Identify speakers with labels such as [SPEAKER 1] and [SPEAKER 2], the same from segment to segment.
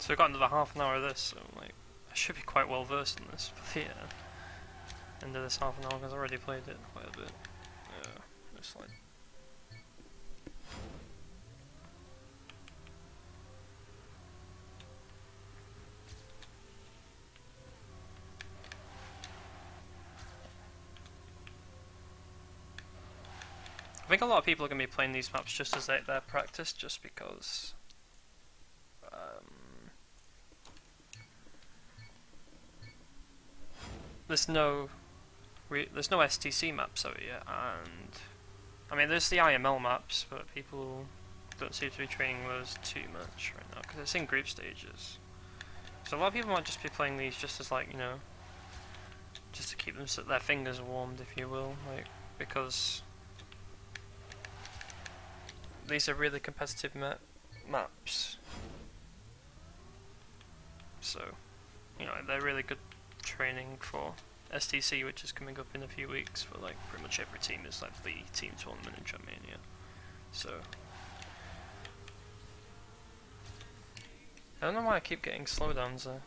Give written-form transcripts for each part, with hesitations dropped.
[SPEAKER 1] So we've got another half an hour of this, so like I should be quite well versed in this. But yeah, end of this half an hour because I already played it quite a bit. Yeah, it's like. I think a lot of people are going to be playing these maps just as their practice, just because there's no STC maps out yet, and I mean there's the IML maps, but people don't seem to be training those too much right now because it's in group stages. So a lot of people might just be playing these just as like, you know, just to keep their fingers warmed, if you will, like, because these are really competitive maps. So, you know, they're really good training for STC, which is coming up in a few weeks for like pretty much every team. Is like the team tournament in Germania. So I don't know why I keep getting slowdowns there.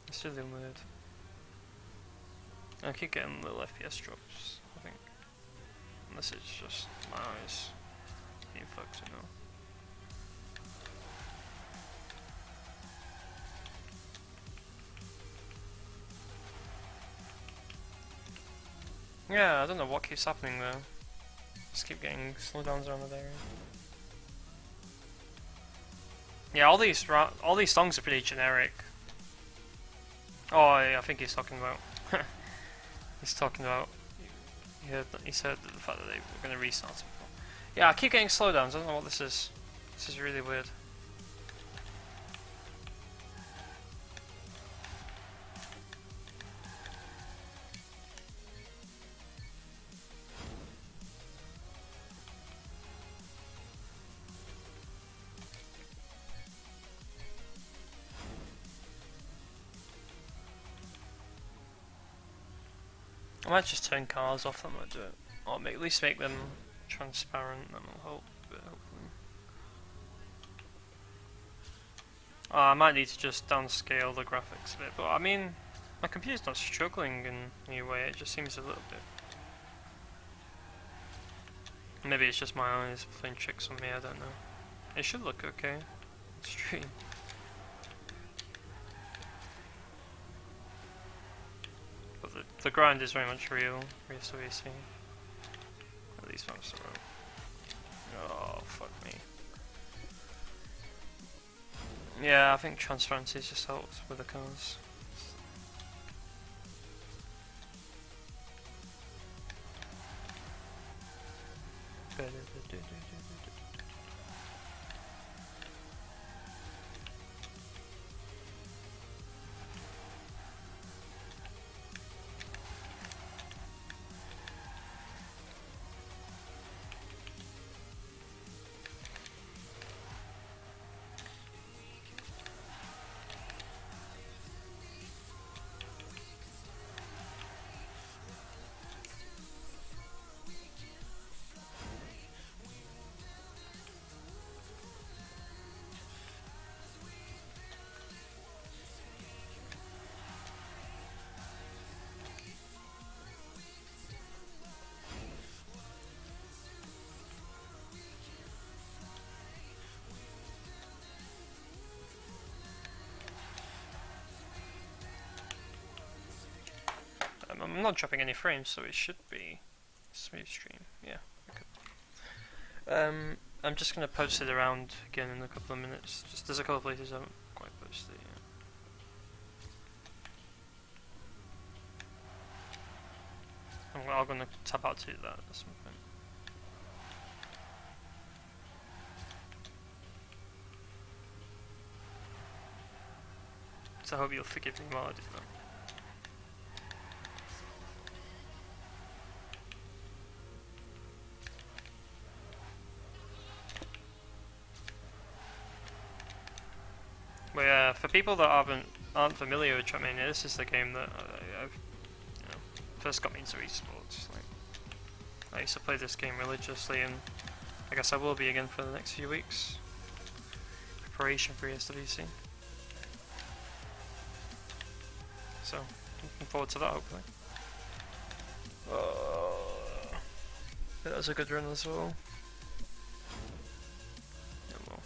[SPEAKER 1] It's really weird. I keep getting little FPS drops, I think. Unless it's just my eyes being fucked, you know. Yeah, I don't know what keeps happening though. Just keep getting slowdowns around the area. Yeah, all these songs are pretty generic. Oh, yeah, I think he's talking about. He's talking about. He said the fact that they were going to restart it. Yeah, I keep getting slowdowns. I don't know what this is. This is really weird. I might just turn cars off, that might do it. Or at least make them transparent, that will help a bit, hopefully. I might need to just downscale the graphics a bit, but I mean, my computer's not struggling in any way, it just seems a little bit. Maybe it's just my eyes playing tricks on me, I don't know. It should look okay. Stream. But the grind is very much real, ESWC. At least maps are real. Oh, fuck me. Yeah, I think transparency just helps with the cars. I'm not dropping any frames, so it should be smooth stream. Yeah. Okay. I'm just gonna post it around again in a couple of minutes. Just there's a couple of places I haven't quite posted it yet. I'm gonna tap out to that at some point. So I hope you'll forgive me while I do that. But yeah, for people that aren't familiar with Trackmania, this is the game that I've first got me into esports. Like, I used to play this game religiously, and I guess I will be again for the next few weeks. preparation for ESWC. So, looking forward to that hopefully. That was a good run as well. Yeah, well.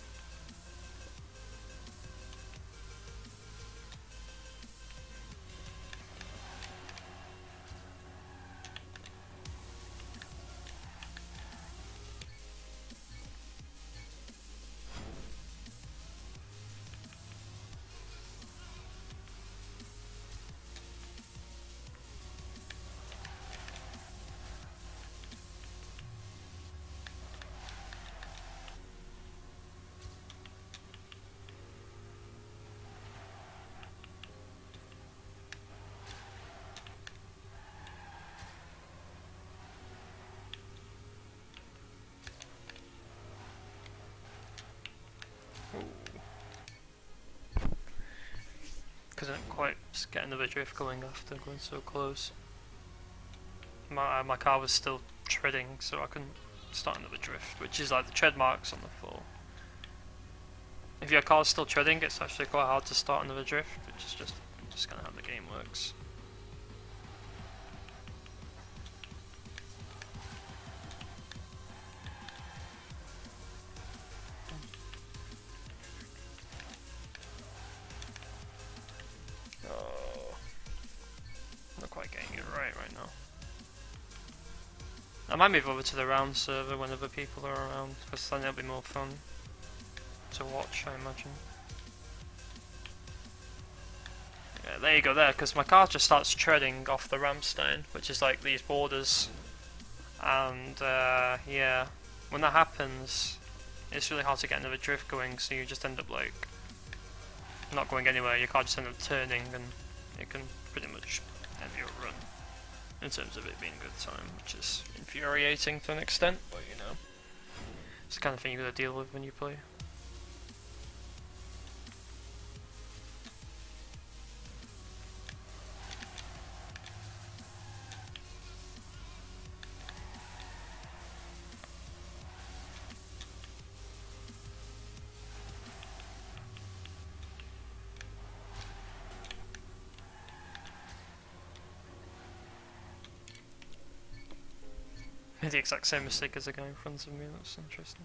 [SPEAKER 1] Couldn't quite get another drift going after going so close. My car was still treading, so I couldn't start another drift, which is like the tread marks on the floor. If your car's still treading, it's actually quite hard to start another drift, which is just kind of how the game works. Not quite getting it right now. I might move over to the round server whenever people are around, because then it'll be more fun to watch, I imagine. Yeah, there you go there, because my car just starts treading off the Ramstein, which is like these borders. And yeah, when that happens, it's really hard to get another drift going, so you just end up like not going anywhere. Your car just ends up turning, and it can pretty much end your run in terms of it being a good time, which is infuriating to an extent, but you know, it's the kind of thing you gotta deal with when you play. Made the exact same mistake as the guy in front of me, that's interesting.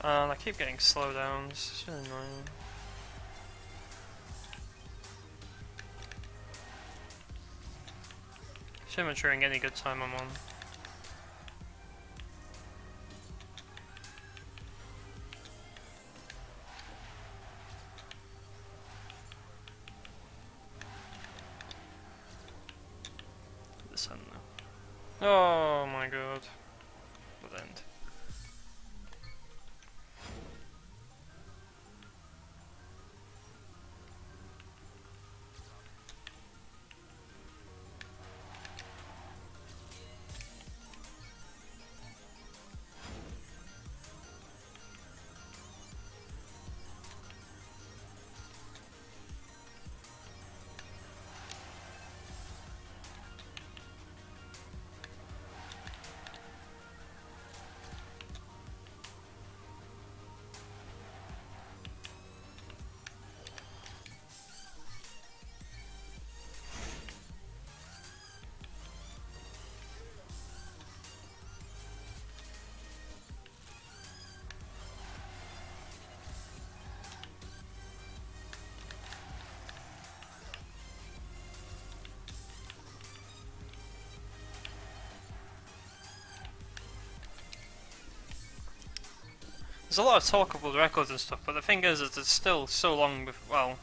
[SPEAKER 1] I keep getting slowdowns, it's really annoying. Shouldn't be ensuring any good time I'm on. This end now. Oh my god. Good end. there's a lot of talk of world records and stuff, but the thing is it's still so long. Well,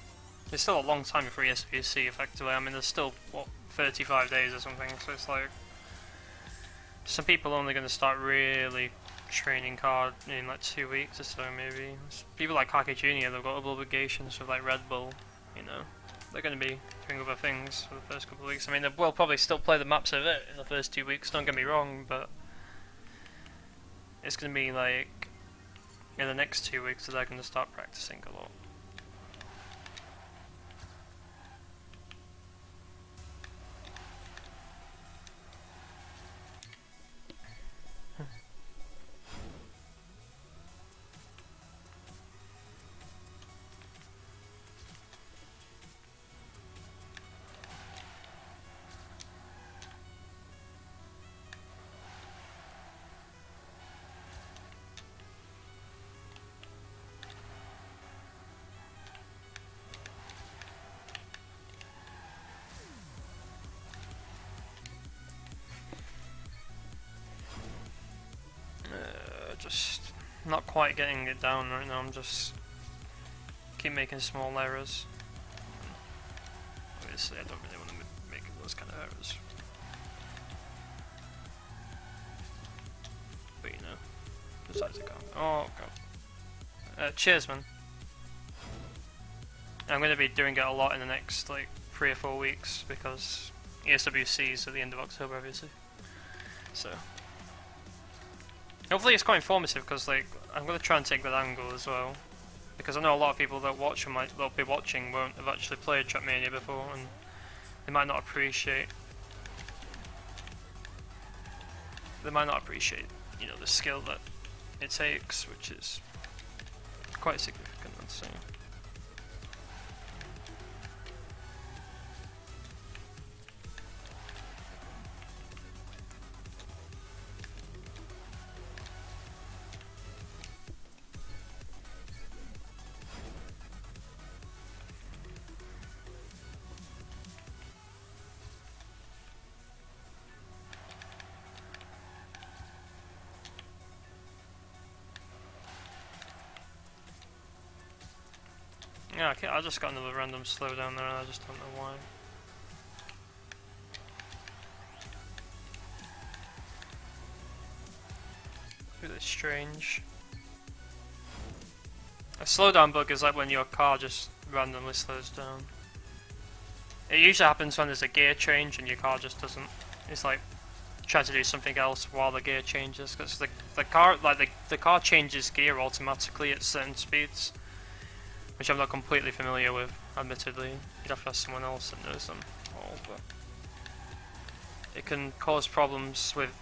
[SPEAKER 1] there's still a long time before ESWC effectively. I mean, there's still what 35 days or something. So it's like some people are only going to start really training hard in like 2 weeks or so, maybe. People like Hockey Junior, they've got other obligations with like Red Bull, you know. They're going to be doing other things for the first couple of weeks. I mean, they will probably still play the maps of it in the first 2 weeks, don't get me wrong, but it's going to be like in the next 2 weeks that they're going to start practicing a lot. Just not quite getting it down right now. I'm just keep making small errors. Obviously, I don't really want to make those kind of errors. But you know, besides the car. Oh god. Cheers, man. I'm going to be doing it a lot in the next like 3 or 4 weeks because ESWC is at the end of October, obviously. So. Hopefully it's quite informative because like I'm going to try and take that angle as well, because I know a lot of people that watch and they'll be watching won't have actually played Trackmania before, and they might not appreciate you know the skill that it takes, which is quite significant, I'd say. Yeah, okay, I just got another random slowdown there and I just don't know why. Really strange. A slowdown bug is like when your car just randomly slows down. It usually happens when there's a gear change and your car just doesn't. It's like trying to do something else while the gear changes, because the car changes gear automatically at certain speeds, which I'm not completely familiar with, admittedly. You'd have to ask someone else that knows them all, but it can cause problems with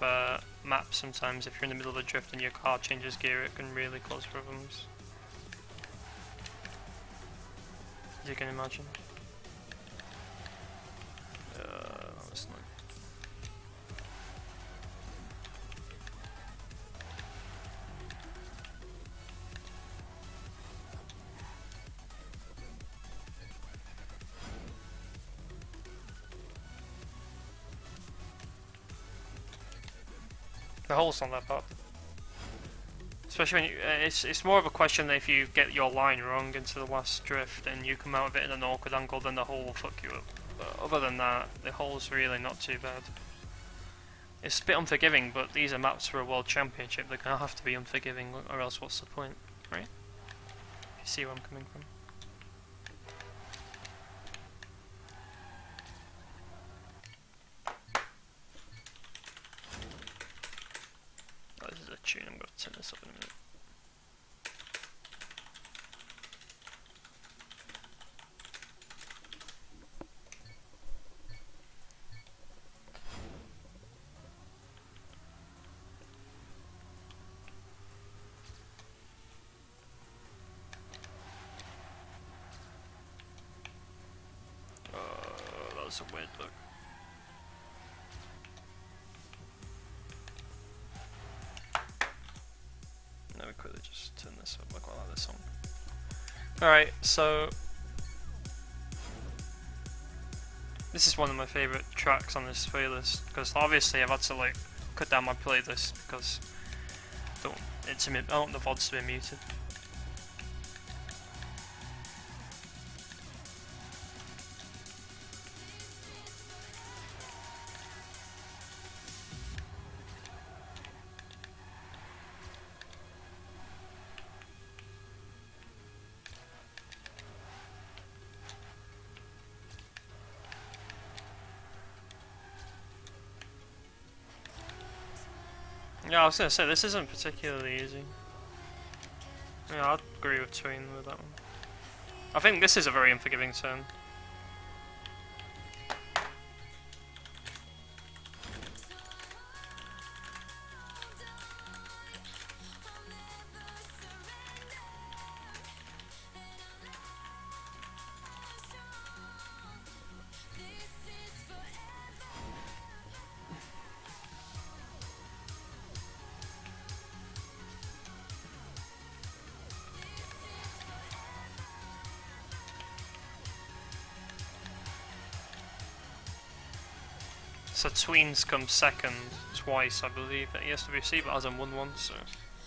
[SPEAKER 1] maps sometimes. If you're in the middle of a drift and your car changes gear, it can really cause problems, as you can imagine. That's not. The hole's not that bad. Especially when you, it's more of a question that if you get your line wrong into the last drift and you come out of it in an awkward angle, then the hole will fuck you up. But other than that, the hole's really not too bad. It's a bit unforgiving, but these are maps for a world championship. They're gonna have to be unforgiving, or else what's the point, right? You see where I'm coming from. Oh, this is a tune. I'm gonna turn this up in a minute. That's a weird look. Let me quickly just turn this up. I quite like this song. Alright, so this is one of my favourite tracks on this playlist, because obviously I've had to like cut down my playlist because I don't I want the VODs to be muted. Yeah, I was gonna say, this isn't particularly easy. Yeah, I'd agree with Tween with that one. I think this is a very unforgiving turn. So Tween's come second twice, I believe, at ESWC, but hasn't won one, so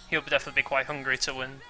[SPEAKER 1] he'll definitely be quite hungry to win.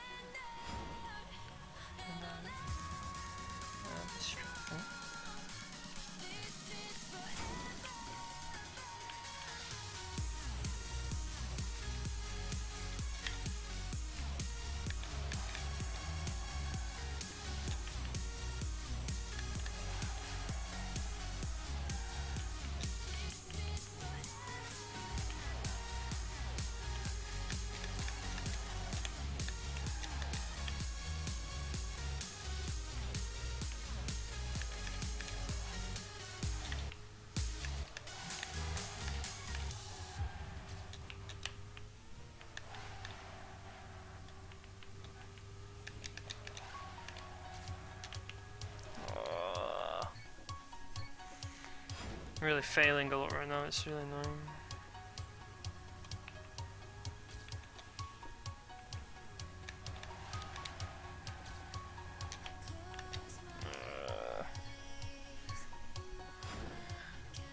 [SPEAKER 1] I'm really failing a lot right now, it's really annoying.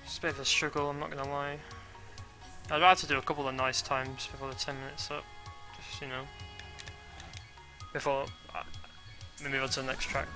[SPEAKER 1] It's a bit of a struggle, I'm not gonna lie. I'd rather do a couple of nice times before the 10 minutes up, just, you know, before we move on to the next track.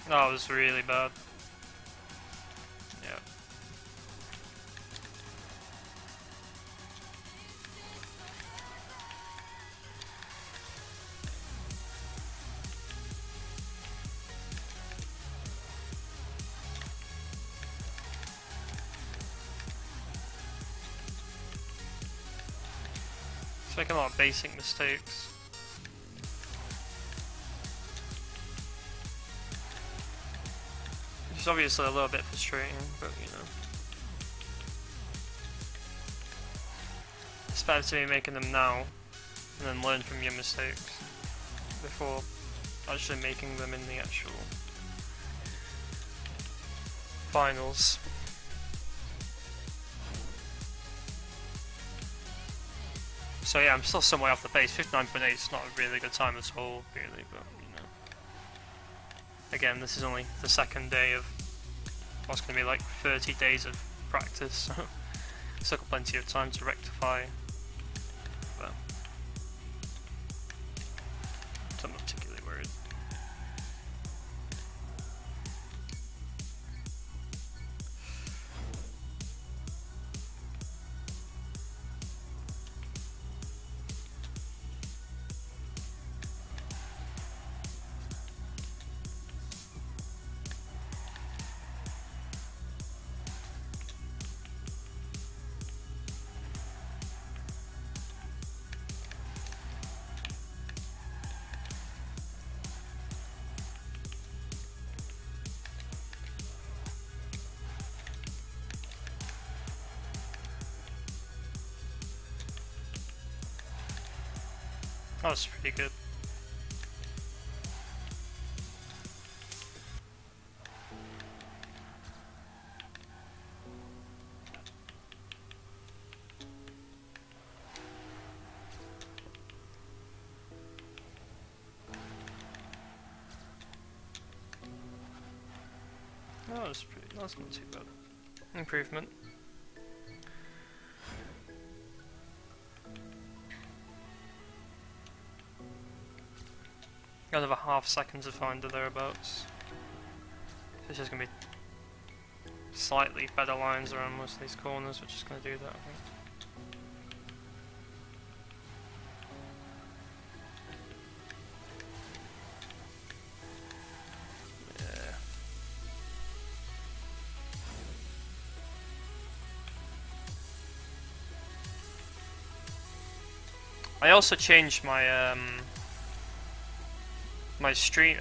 [SPEAKER 1] That was really bad. Yeah. It's making a lot of basic mistakes. It's obviously a little bit frustrating, but you know. It's better to be making them now, and then learn from your mistakes, before actually making them in the actual finals. So yeah, I'm still some way off the pace. 59.8 is not a really good time at all, really, but you know. Again, this is only the second day of what's going to be like 30 days of practice, so still got plenty of time to rectify. But I'm not particularly worried. That was pretty good. That's not too bad. Improvement. Got another half second to find the thereabouts. This is going to be slightly better lines around most of these corners, which is going to do that, I think. I also changed my my stream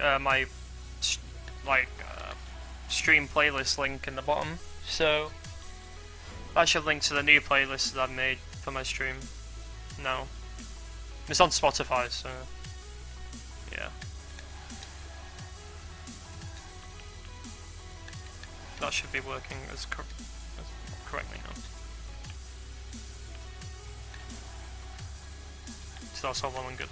[SPEAKER 1] stream playlist link in the bottom, so that should link to the new playlist that I've made for my stream. No, it's on Spotify, so yeah, that should be working as correctly now. So that's all well and good.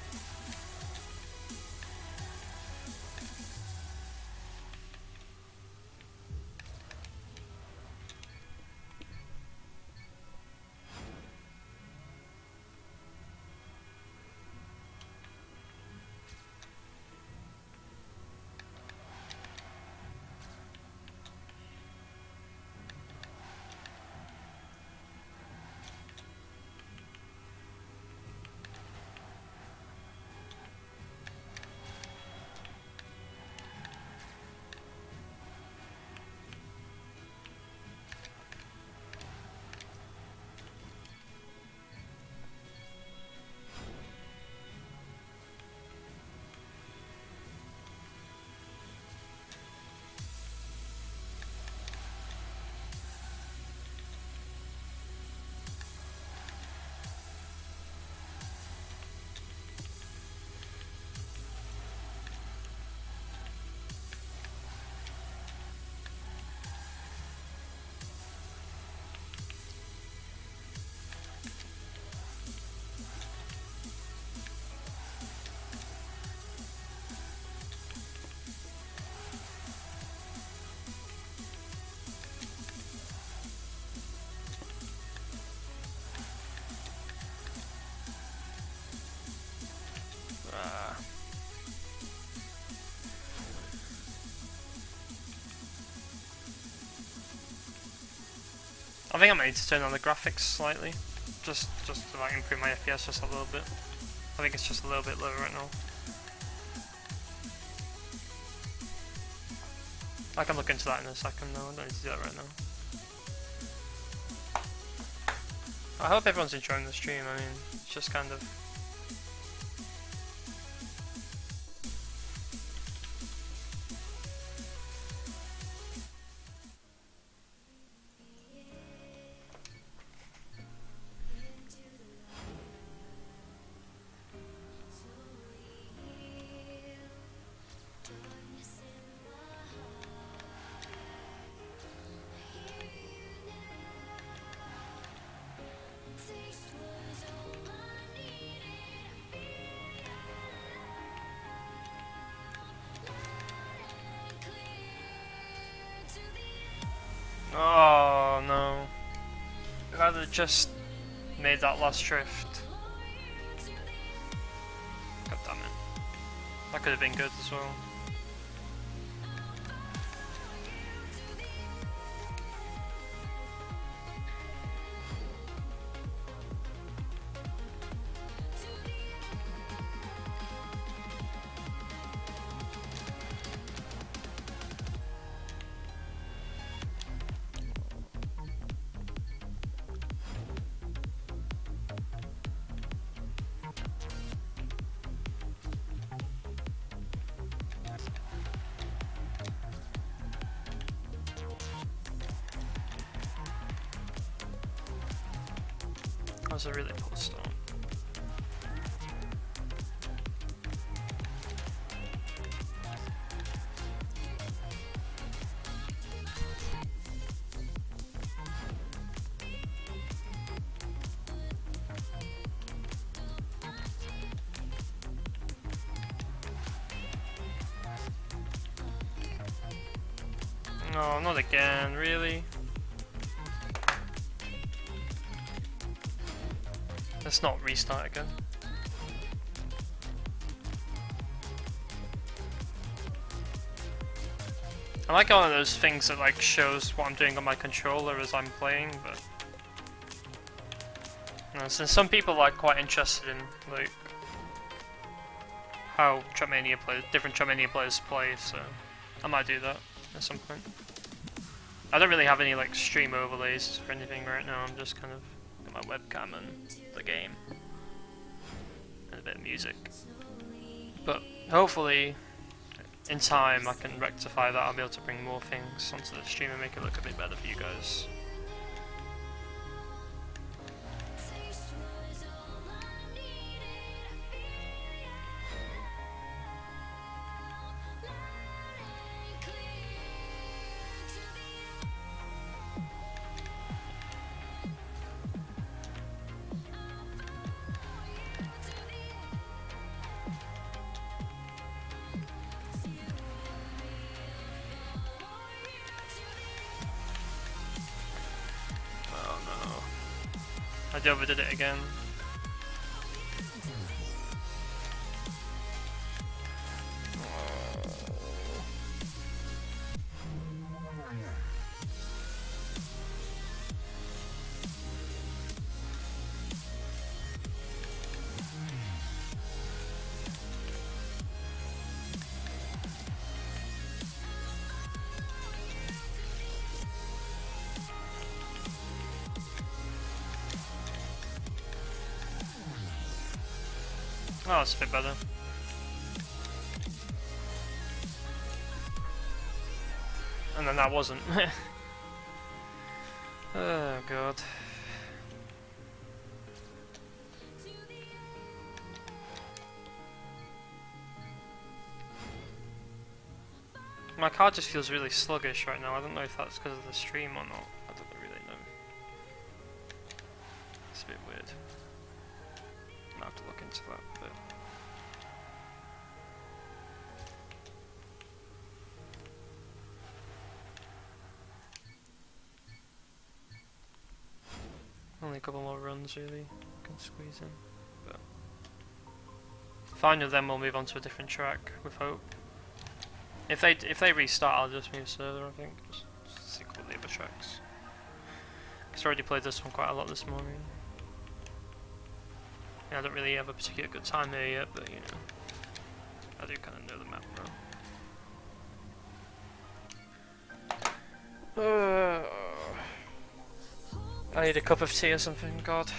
[SPEAKER 1] I think I might need to turn on the graphics slightly, just to like improve my FPS just a little bit. I think it's just a little bit lower right now. I can look into that in a second though, I don't need to do that right now. I hope everyone's enjoying the stream. I mean, it's just kind of... Oh no. If I had just made that last drift. God damn it. That could have been good as well. That was a really poor start. No, not again, really? Let's not restart again. I like one of those things that like shows what I'm doing on my controller as I'm playing, but you know, since some people are quite interested in like how different Trackmania players play, so I might do that at some point. I don't really have any like stream overlays for anything right now. I'm just kind of got my webcam and the game and a bit of music. But hopefully, in time, I can rectify that. I'll be able to bring more things onto the stream and make it look a bit better for you guys. I overdid it again. Oh, it's a bit better. And then that wasn't. Oh god. My card just feels really sluggish right now. I don't know if that's because of the stream or not. I don't really know. It's a bit weird. I'll have to look into that a bit. Only a couple more runs really can squeeze in. But finally then we'll move on to a different track with hope. If they restart I'll just move further, I think. Just stick with the other tracks. Cause I already played this one quite a lot this morning. Yeah, I don't really have a particular good time here yet, but you know, I do kind of know the map now. I need a cup of tea or something, god.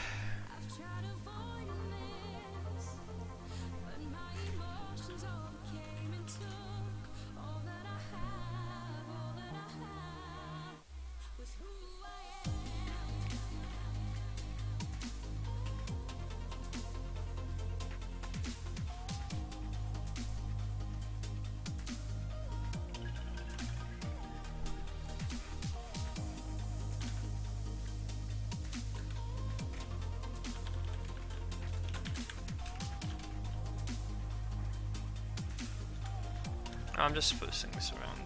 [SPEAKER 1] I'm just sprucing this around.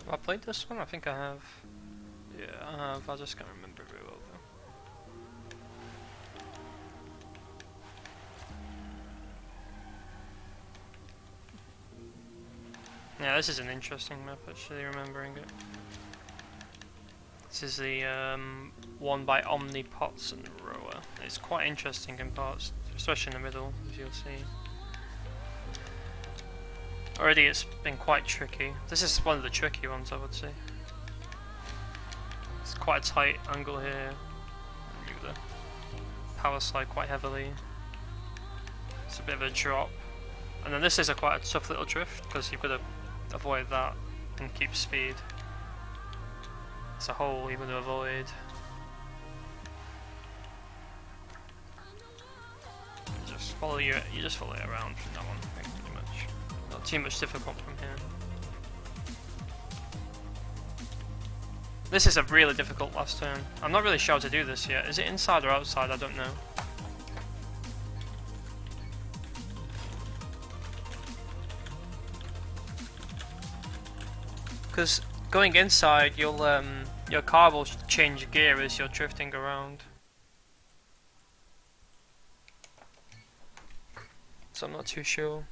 [SPEAKER 1] Have I played this one? I think I have. Yeah, I have. I just can't remember very well though. Yeah, this is an interesting map actually, remembering it. This is the one by Omnipots and Rower. It's quite interesting in parts, especially in the middle, as you'll see. Already it's been quite tricky. This is one of the tricky ones, I would say. It's quite a tight angle here. You the power slide quite heavily. It's a bit of a drop. And then this is quite a tough little drift, because you've got to avoid that and keep speed. It's a hole you're going to avoid. You just follow it around from that one, pretty much. Not too much difficult from here. This is a really difficult last turn. I'm not really sure how to do this yet. Is it inside or outside? I don't know. Because going inside, your car will change gear as you're drifting around. So I'm not too sure.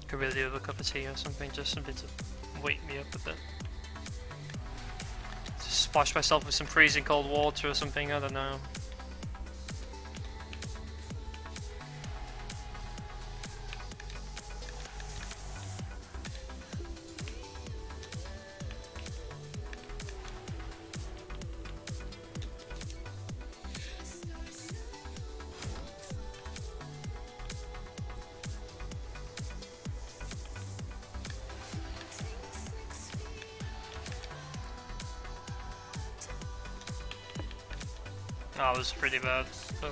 [SPEAKER 1] Could really do with a cup of tea or something, just something to wake me up a bit. Just splash myself with some freezing cold water or something, I don't know. That was pretty bad. So.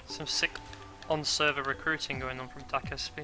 [SPEAKER 1] Some sick on-server recruiting going on from DAC-SP.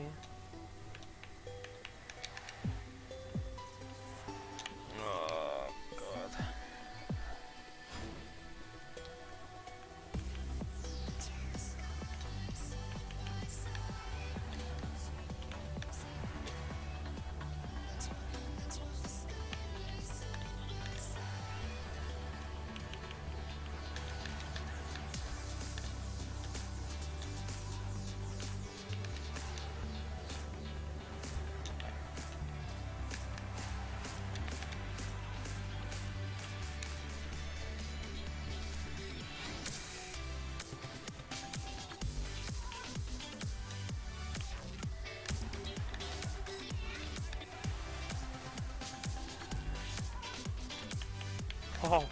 [SPEAKER 1] Oh.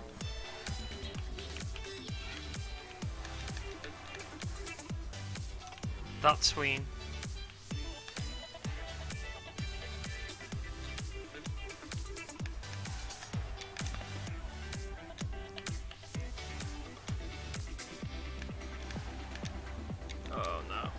[SPEAKER 1] That's Sween. Oh no.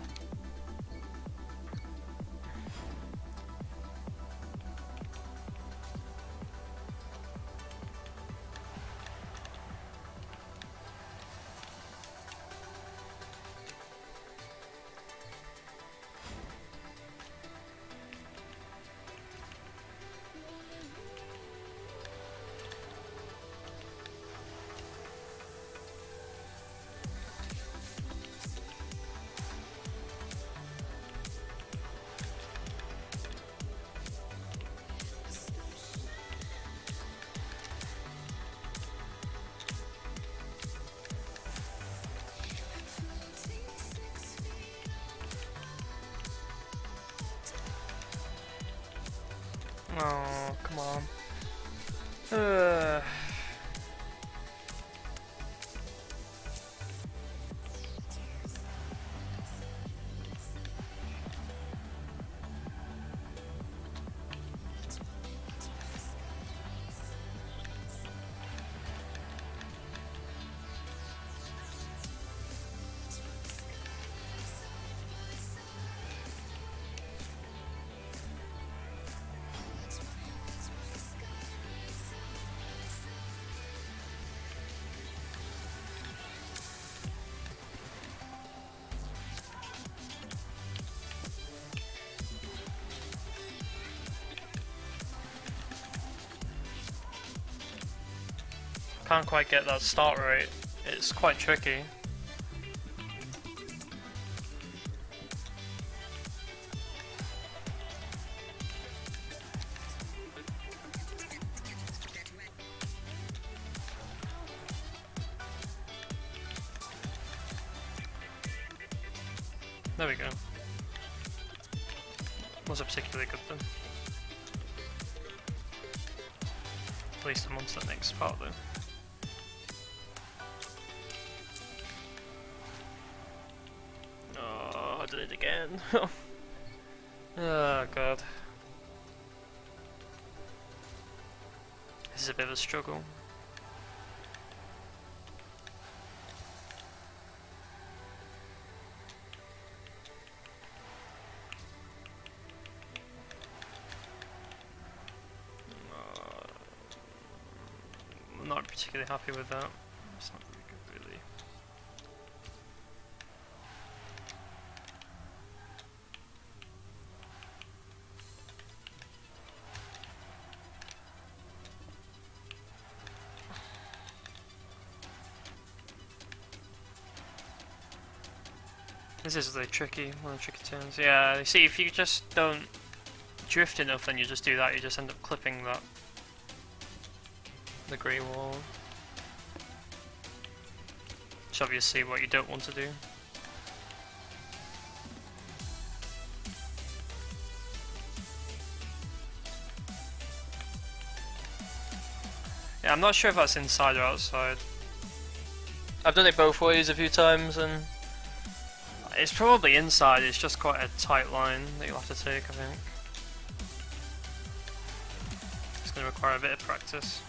[SPEAKER 1] Oh, come on. Can't quite get that start rate. It's quite tricky. There we go. Wasn't particularly good then. At least I'm on to the next part though. Oh, I did it again. Oh god. This is a bit of a struggle. I'm not particularly happy with that. It's not very good, really. This is really tricky, one of the tricky turns. Yeah, you see, if you just don't drift enough, then you just do that, you just end up clipping that the grey wall. Which obviously what you don't want to do. Yeah, I'm not sure if that's inside or outside. I've done it both ways a few times and it's probably inside, it's just quite a tight line that you'll have to take, I think. It's going to require a bit of practice.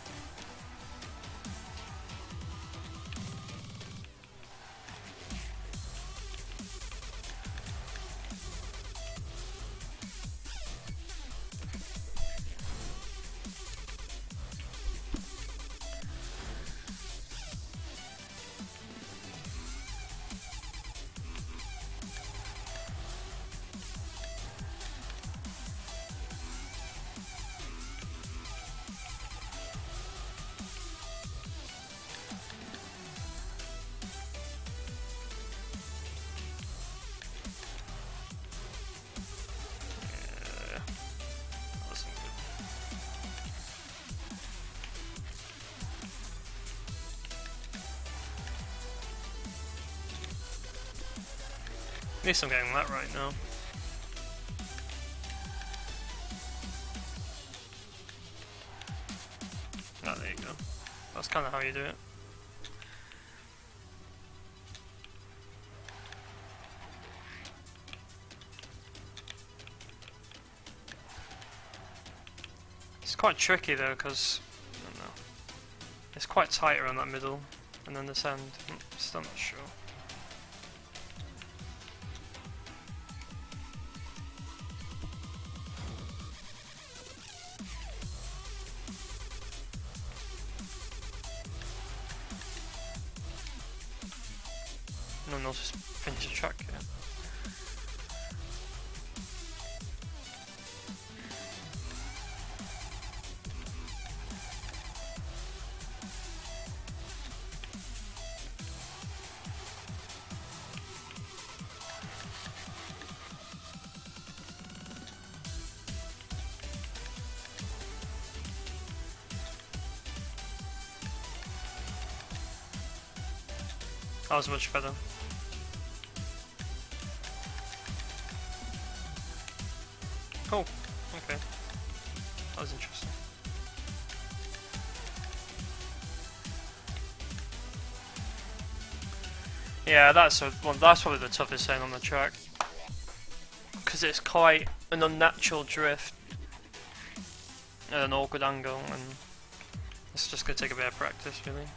[SPEAKER 1] At least I'm getting that right now. Oh, there you go. That's kind of how you do it. It's quite tricky though, because I don't know. It's quite tight around that middle, and then this end. Still not sure. No one else just finished the track yet. That was much better. Oh, okay. That was interesting. Yeah, that's probably the toughest thing on the track, because it's quite an unnatural drift at an awkward angle, and it's just gonna take a bit of practice, really.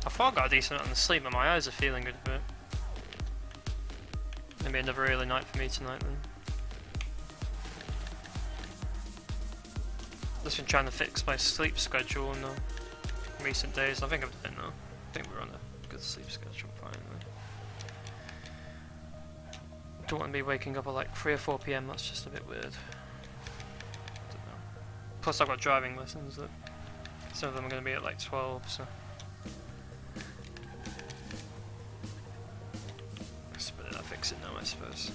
[SPEAKER 1] I thought I got a decent amount of sleep, but my eyes are feeling good a bit. Maybe another early night for me tonight then. Just been trying to fix my sleep schedule in the recent days. I think I've done it now. I think we're on a good sleep schedule finally. Don't want to be waking up at like 3 or 4 PM, that's just a bit weird. I don't know. Plus I've got driving lessons that some of them are going to be at like 12, so. But I'll fix it now, I suppose.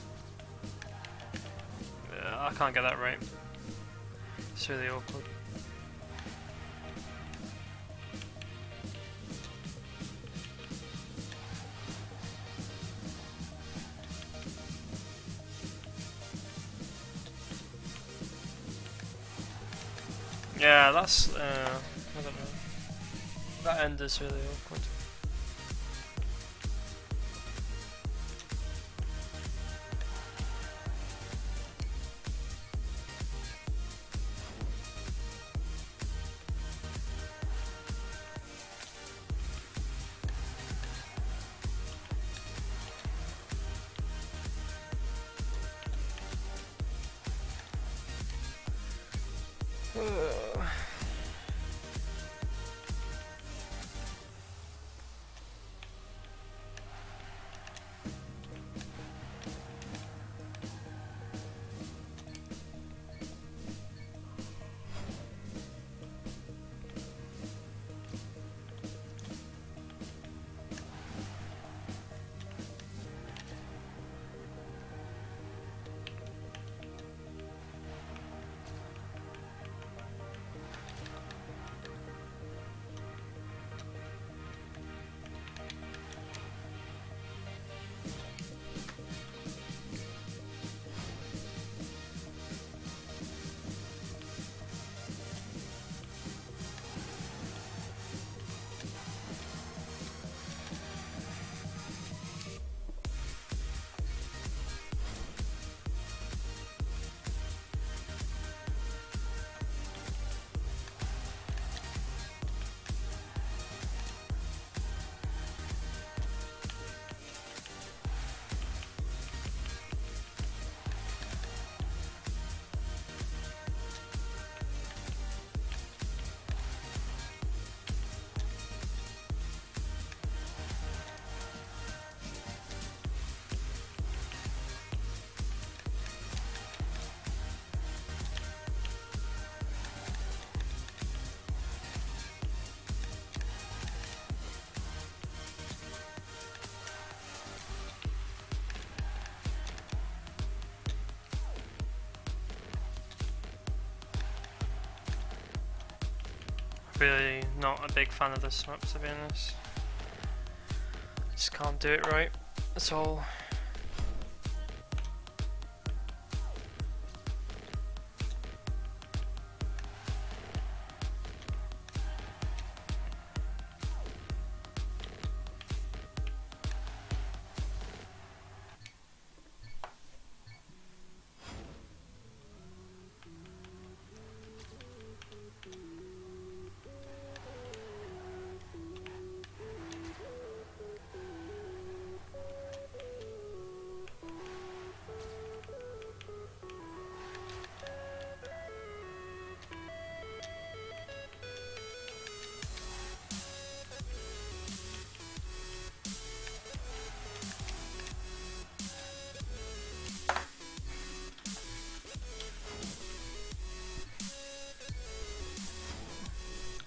[SPEAKER 1] Yeah, I can't get that right. It's really awkward. Yeah, that's I don't know. That end is really awkward. Really not a big fan of this map, to be honest. Just can't do it right. That's all.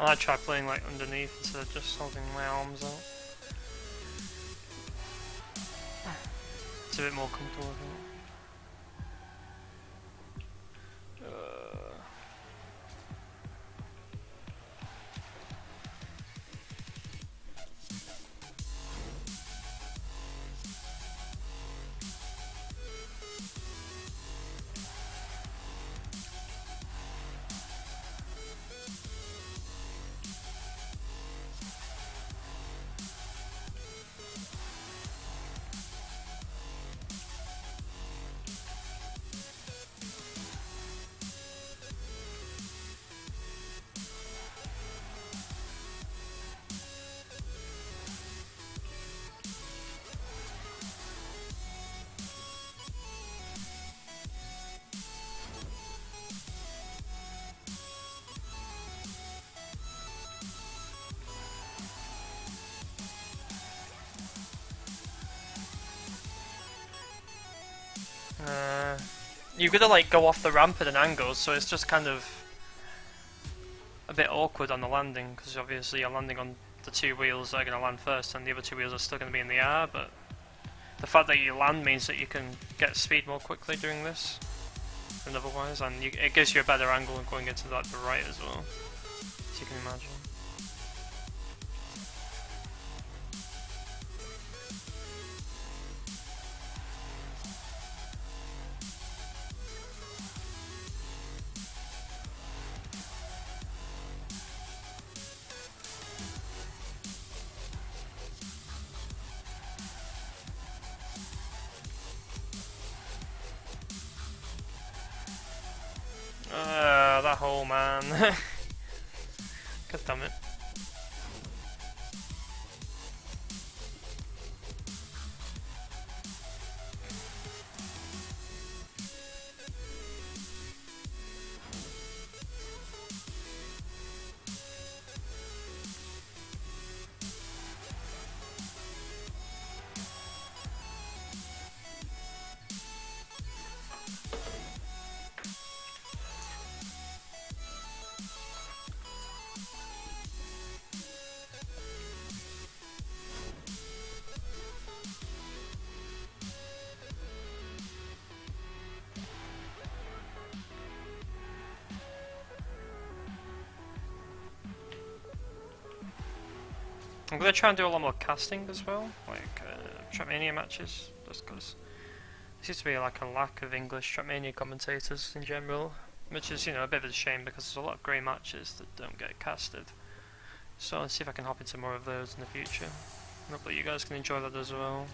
[SPEAKER 1] I might try playing like underneath instead of just holding my arms out. It's a bit more comfortable, I think. You've got to like go off the ramp at an angle, so it's just kind of a bit awkward on the landing, because obviously you're landing on the two wheels that are going to land first, and the other two wheels are still going to be in the air, but the fact that you land means that you can get speed more quickly doing this than otherwise, and it gives you a better angle going into like the right as well, as you can imagine. That hole, man. God damn it. I'm going to try and do a lot more casting as well, like Trackmania matches, just because there seems to be like a lack of English Trackmania commentators in general, which is, you know, a bit of a shame because there's a lot of grey matches that don't get casted. So I'll see if I can hop into more of those in the future. Hopefully you guys can enjoy that as well.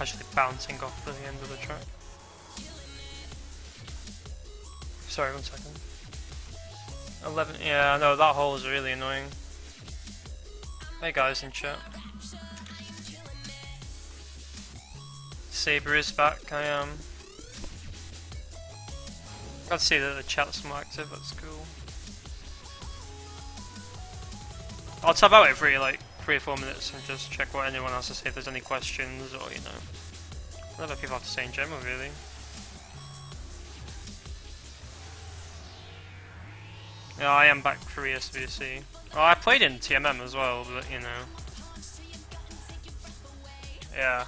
[SPEAKER 1] Actually bouncing off the end of the track. Sorry, 1 second. 11, yeah, no, that hole is really annoying. Hey guys in chat. Saber is back, I am. Glad to see that the chat's more active, that's cool. I'll tab out every like 3 or 4 minutes and just check what anyone has to say if there's any questions or, you know, whatever people have to say in general, really. Yeah, I am back for ESWC. Well, I played in TMM as well, but, you know. Yeah.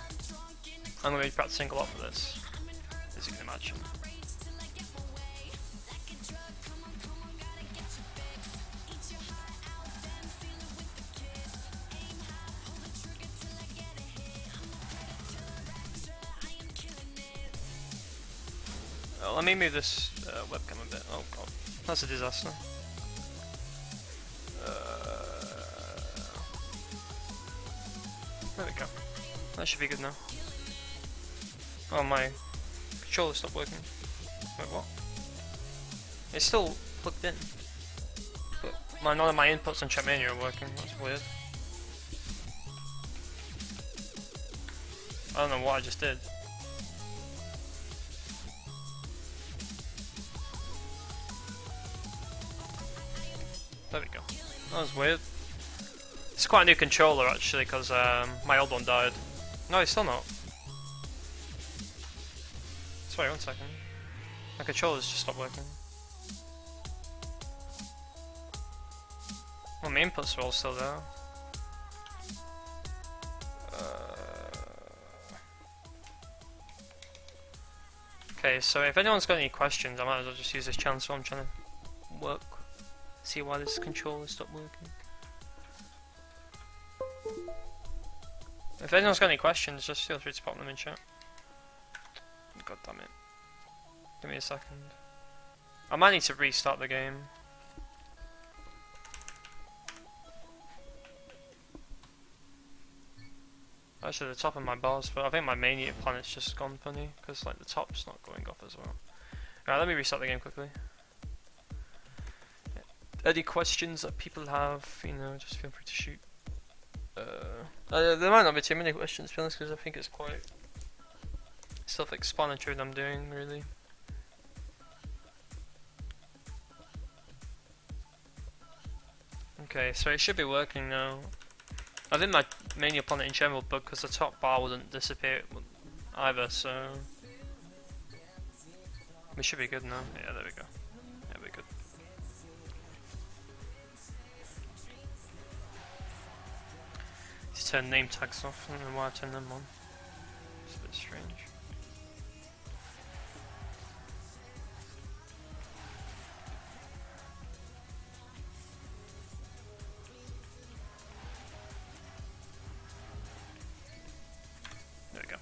[SPEAKER 1] I'm going to be practicing a lot for this, as you can imagine. Let me move this webcam a bit. Oh god, that's a disaster. There we go. That should be good now. Oh, my controller stopped working. Wait, what? It's still plugged in, but none of my inputs on Chatmania are working. That's weird. I don't know what I just did. There we go. That was weird. It's quite a new controller actually, because my old one died. No, it's still not. Sorry, 1 second. My controller's just stopped working. Well, my inputs are all still there. Okay, so if anyone's got any questions, I might as well just use this chance while I'm trying to work. See why this controller stopped working. If anyone's got any questions, just feel free to pop them in chat. God damn it. Give me a second. I might need to restart the game. Actually, the top of my bars, but I think my mania planet's just gone funny, because like the top's not going off as well. Alright, let me restart the game quickly. Any questions that people have, you know, just feel free to shoot. There might not be too many questions, to be honest, because I think it's quite self-explanatory what I'm doing, really. Okay, so it should be working now. I think my mania planet in general bugged because the top bar wouldn't disappear either, so we should be good now. Yeah, there we go. Yeah, we're good. Just turn name tags off. I don't know why I turned them on. It's a bit strange. There we go.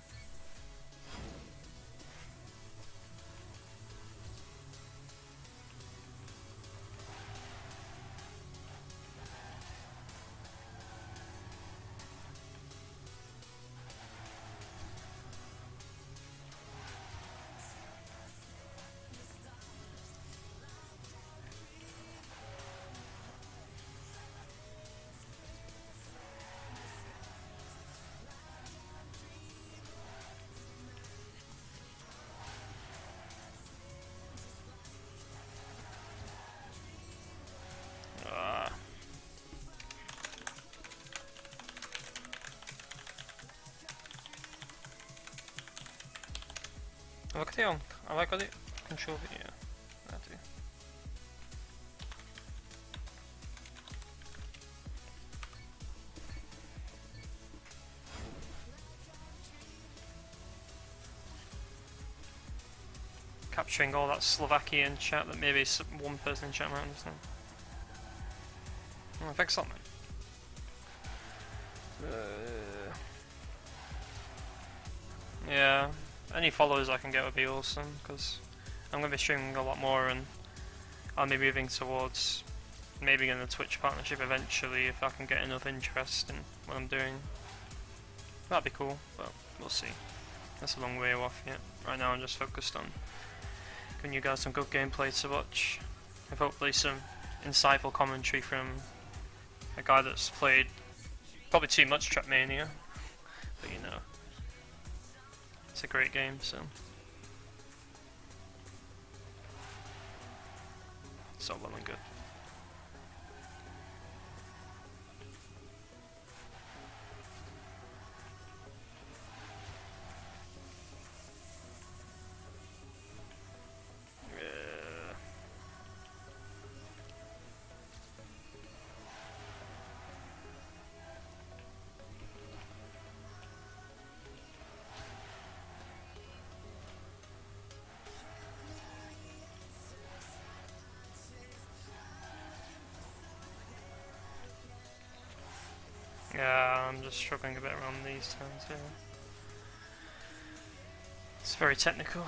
[SPEAKER 1] Have I got it on? Have I got it? Control it? Yeah, I do. Capturing all that Slovakian chat that maybe one person in chat might understand. Oh, thanks a lot, mate. Yeah. Any followers I can get would be awesome, because I'm going to be streaming a lot more and I'll be moving towards maybe getting a Twitch partnership eventually if I can get enough interest in what I'm doing. That'd be cool, but we'll see. That's a long way off yet. Right now I'm just focused on giving you guys some good gameplay to watch, and hopefully some insightful commentary from a guy that's played probably too much Trackmania, but you know. It's a great game, so it's all well and good. Yeah, I'm just struggling a bit around these turns here. It's very technical.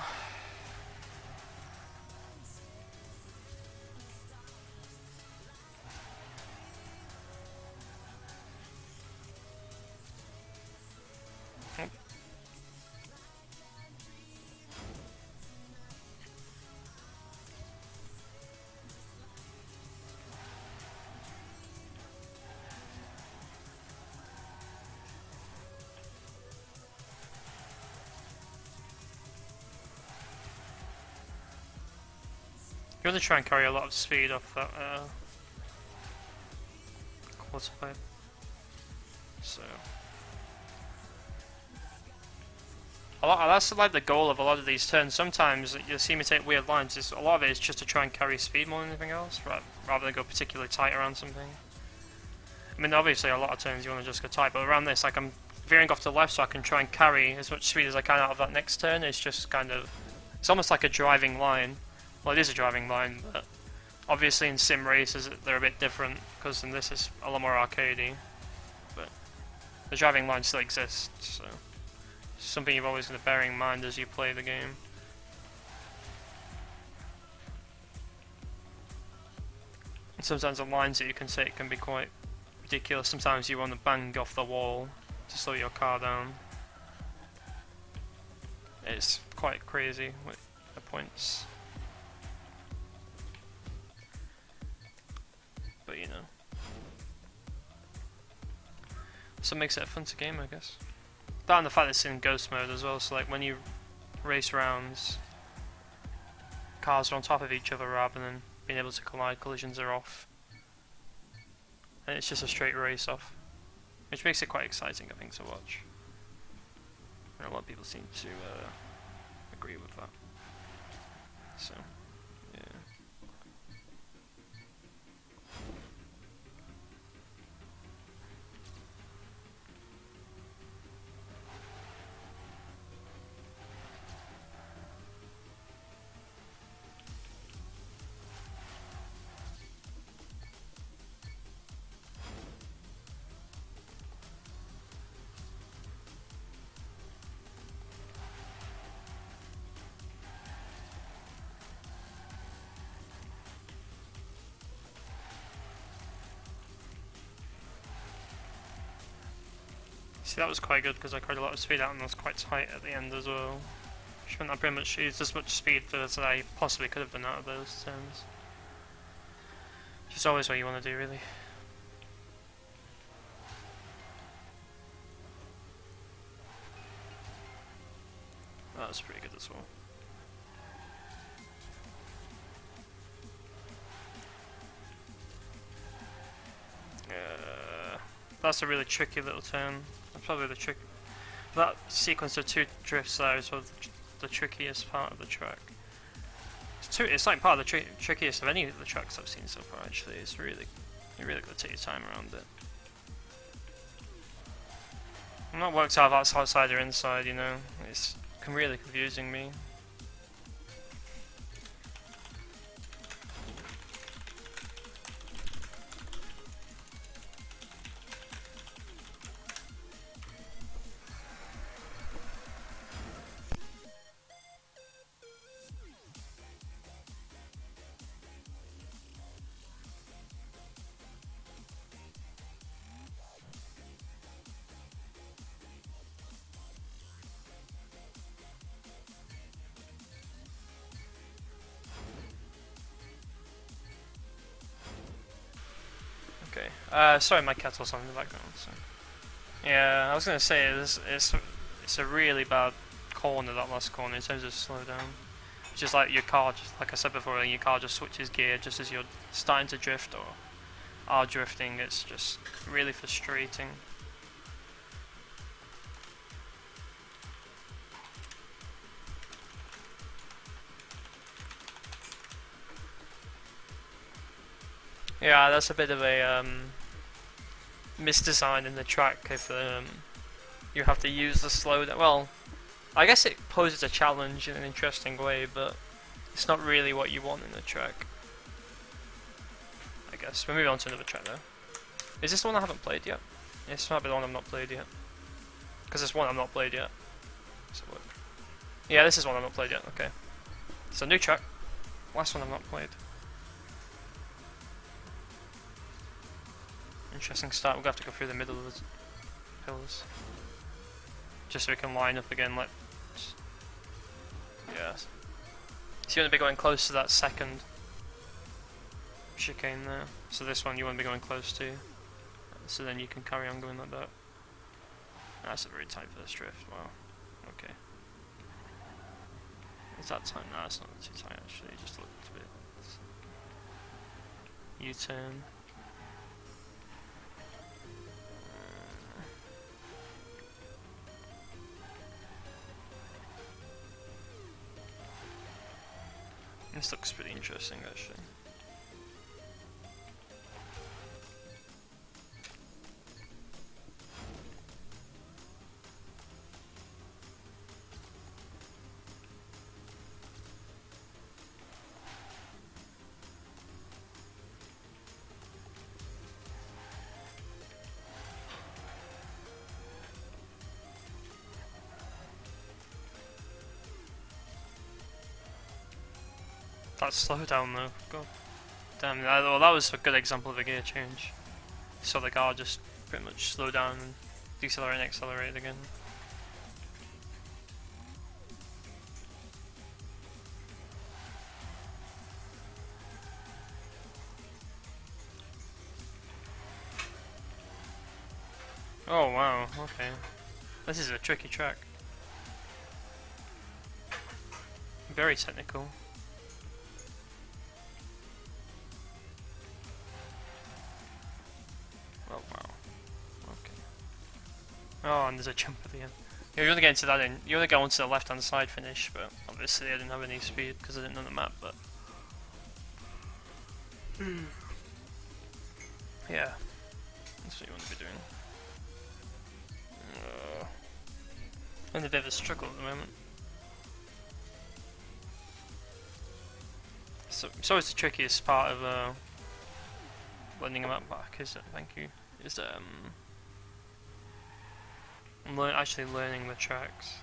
[SPEAKER 1] You want to try and carry a lot of speed off that quarter pipe. So that's like the goal of a lot of these turns. Sometimes you'll see me take weird lines. A lot of it is just to try and carry speed more than anything else, rather than go particularly tight around something. I mean, obviously a lot of turns you want to just go tight, but around this, like, I'm veering off to the left so I can try and carry as much speed as I can out of that next turn. It's just kind of, it's almost like a driving line. Well, it is a driving line, but obviously in sim races they're a bit different, because in this it's a lot more arcadey. But the driving line still exists, so it's something you've always got to bear in mind as you play the game. And sometimes the lines that you can take can be quite ridiculous. Sometimes you want to bang off the wall to slow your car down. It's quite crazy with the points. But you know. So it makes it fun to game, I guess. That and the fact that it's in ghost mode as well, so like when you race rounds, cars are on top of each other rather than being able to collide, collisions are off. And it's just a straight race off, which makes it quite exciting, I think, to watch. And a lot of people seem to agree with that. So, yeah. See, that was quite good because I carried a lot of speed out and was quite tight at the end as well. Which meant I pretty much used as much speed as I possibly could have done out of those turns. Which is always what you want to do, really. That was pretty good as well. That's a really tricky little turn. That's probably the trick. That sequence of two drifts there is the trickiest part of the track. It's like part of the trickiest of any of the tracks I've seen so far. Actually, it's really, you really got to take your time around it. I'm not worked out if that's outside or inside. You know, it's really confusing me. Okay. Sorry, my kettle's on in the background. So. Yeah, I was gonna say it's a really bad corner, that last corner, in terms of slowdown. It's just like your car, just like I said before, your car just switches gear just as you're starting to drift or are drifting. It's just really frustrating. Yeah, that's a bit of a misdesign in the track if you have to use the slowdown. Well, I guess it poses a challenge in an interesting way, but it's not really what you want in the track. I guess. We'll move on to another track though. Is this the one I haven't played yet? This might be the one I've not played yet. Because this one I've not played yet. Does it work? Yeah, this is one I've not played yet, okay. It's a new track. Last one I've not played. Interesting start. We're going to have to go through the middle of the pillars. Just so we can line up again, like... Yeah. So you want to be going close to that second chicane there. So this one you want to be going close to. So then you can carry on going like that. That's a very tight first drift, wow. Okay. Is that tight? No, it's not too tight actually, it just looked a bit... U-turn. This looks pretty interesting actually. That slow down though, god damn, well, that was a good example of a gear change. So the car just pretty much slow down and decelerate and accelerate again. Oh wow, okay. This is a tricky track. Very technical. Oh wow. Okay. Oh, and there's a jump at the end. Yeah, you want to get into that in. You want to go onto the left hand side finish, but obviously I didn't have any speed because I didn't know the map, but yeah. That's what you want to be doing. In a bit of a struggle at the moment. So it's always the trickiest part of learning a map back, is it? Thank you. Is actually learning the tracks.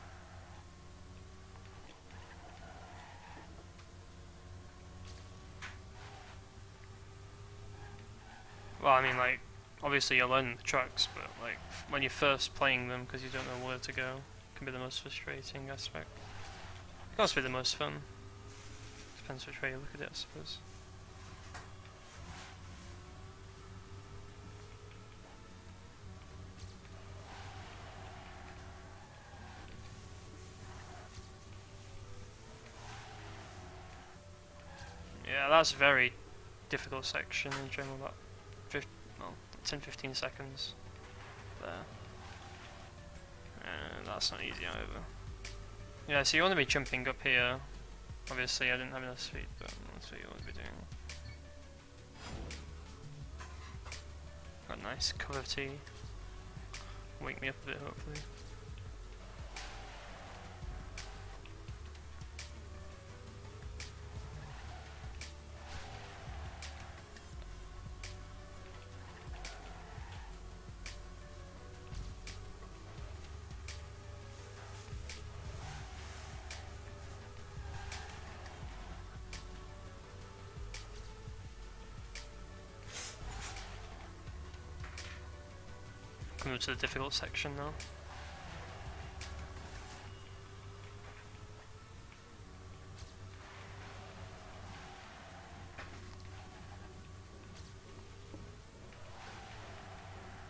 [SPEAKER 1] Well, I mean, like, obviously you're learning the tracks, but like when you're first playing them because you don't know where to go, can be the most frustrating aspect. It can also be the most fun. Depends which way you look at it, I suppose. Yeah, that's a very difficult section in general. That 10-15 seconds there. And that's not easy either. Yeah, so you want to be jumping up here. Obviously I didn't have enough speed, but that's what you want to be doing. Got a nice cover tee. Wake me up a bit hopefully. Coming to the difficult section now.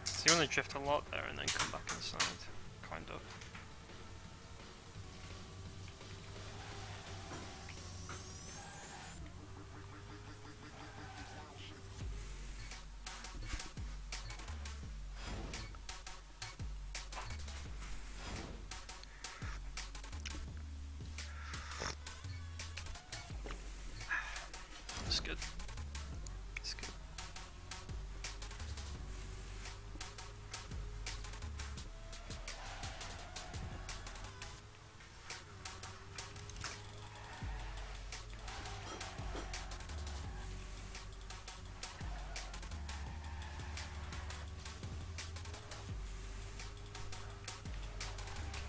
[SPEAKER 1] So you want to drift a lot there and then come back inside, kind of. That's good. That's good.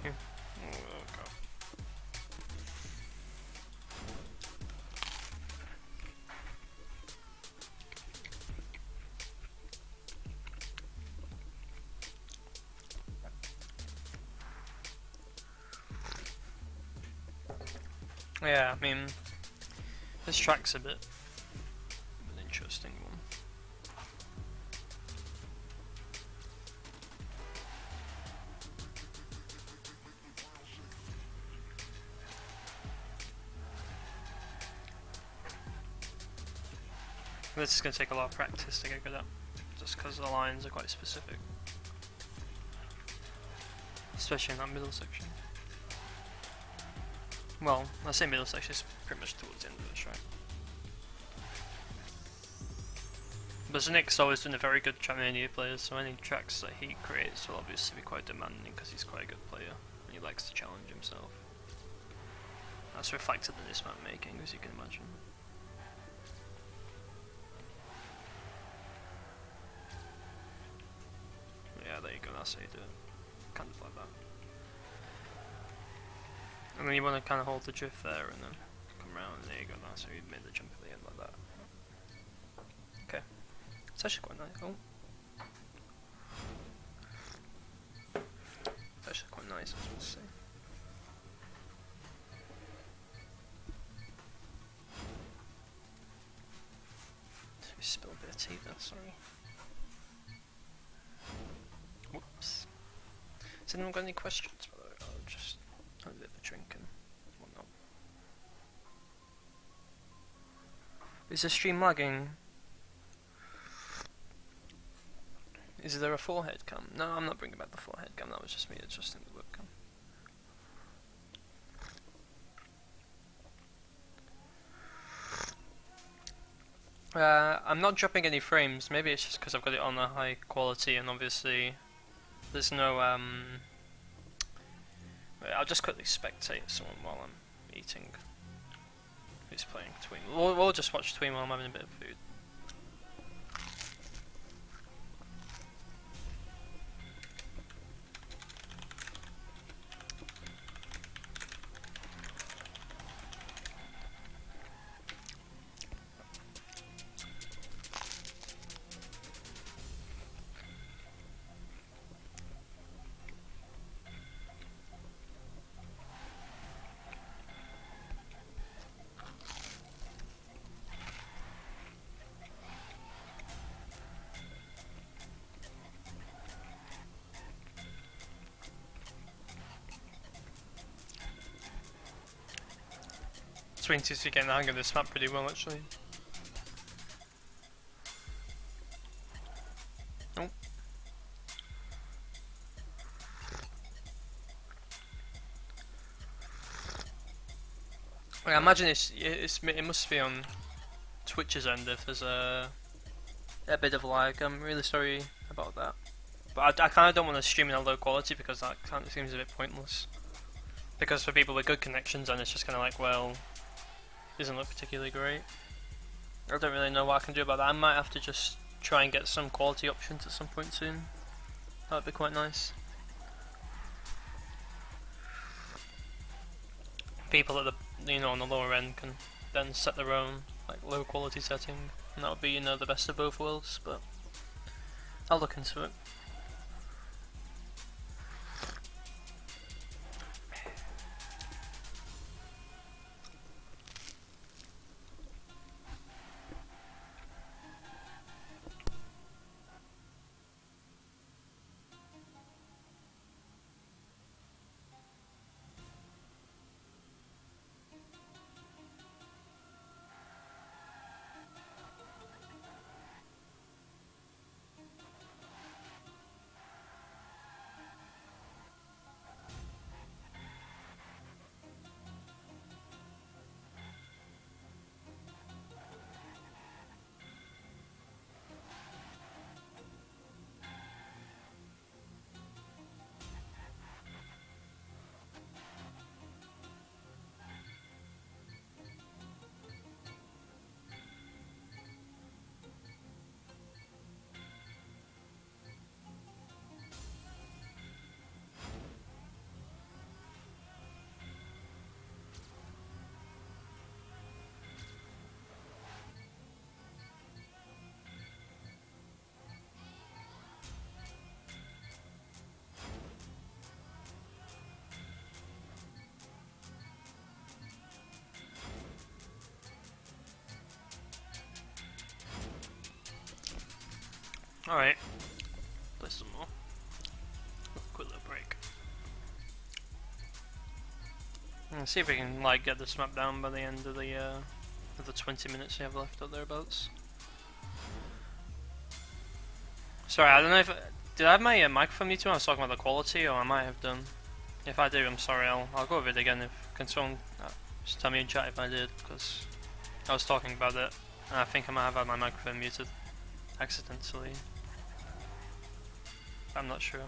[SPEAKER 1] Here. Oh god. Yeah, I mean, this track's a bit of an interesting one. This is going to take a lot of practice to get good at, just because the lines are quite specific. Especially in that middle section. Well, I say middle section, is pretty much towards the end of the track. But Nick's always been a very good Trackmania player, so any tracks that he creates will obviously be quite demanding because he's quite a good player and he likes to challenge himself. That's reflected in his map making, as you can imagine. Yeah, there you go, that's how you do it. Kind of like that. And then you want to kind of hold the drift there and then come around, and there you go, that's how you made the jump at the end like that. Okay. It's actually quite nice. Oh. It's actually quite nice, I was going to say. We spilled a bit of tea there, sorry. Whoops. Has anyone got any questions? I'll just have a bit of a drink and whatnot. Is the stream lagging? Is there a forehead cam? No, I'm not bringing back the forehead cam, that was just me adjusting the webcam. I'm not dropping any frames, maybe it's just because I've got it on a high quality and obviously there's no wait, I'll just quickly spectate someone while I'm eating. Who's playing Tween? We'll just watch Tween while I'm having a bit of food. Tween seems to be getting the hang of this map pretty well actually. Oh. I imagine it must be on Twitch's end if there's a bit of lag. I'm really sorry about that. But I kind of don't want to stream in a low quality because that kind of seems a bit pointless. Because for people with good connections, then it's just kind of like, well, doesn't look particularly great. I don't really know what I can do about that. I might have to just try and get some quality options at some point soon. That would be quite nice. People at the on the lower end can then set their own like low quality setting, and that would be the best of both worlds. But I'll look into it. Alright, play some more. Quick little break. Let's see if we can like get this map down by the end of the 20 minutes we have left or thereabouts. Sorry, I don't know if did I have my microphone muted when I was talking about the quality, or I might have done. If I do, I'm sorry. I'll go over it again. If can someone just tell me in chat if I did, because I was talking about it, and I think I might have had my microphone muted accidentally. I'm not sure.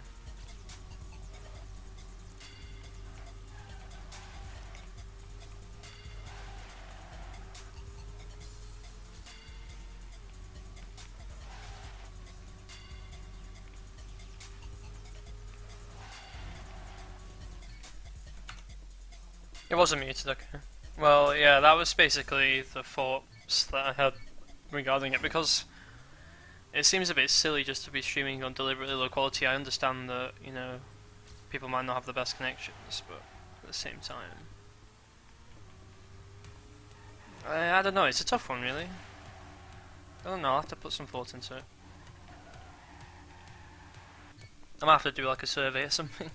[SPEAKER 1] It wasn't muted, okay. Well, yeah, that was basically the thoughts that I had regarding it, because it seems a bit silly just to be streaming on deliberately low quality. I understand that, you know, people might not have the best connections, but at the same time, I don't know, it's a tough one really. I don't know, I'll have to put some thought into it. I might have to do like a survey or something.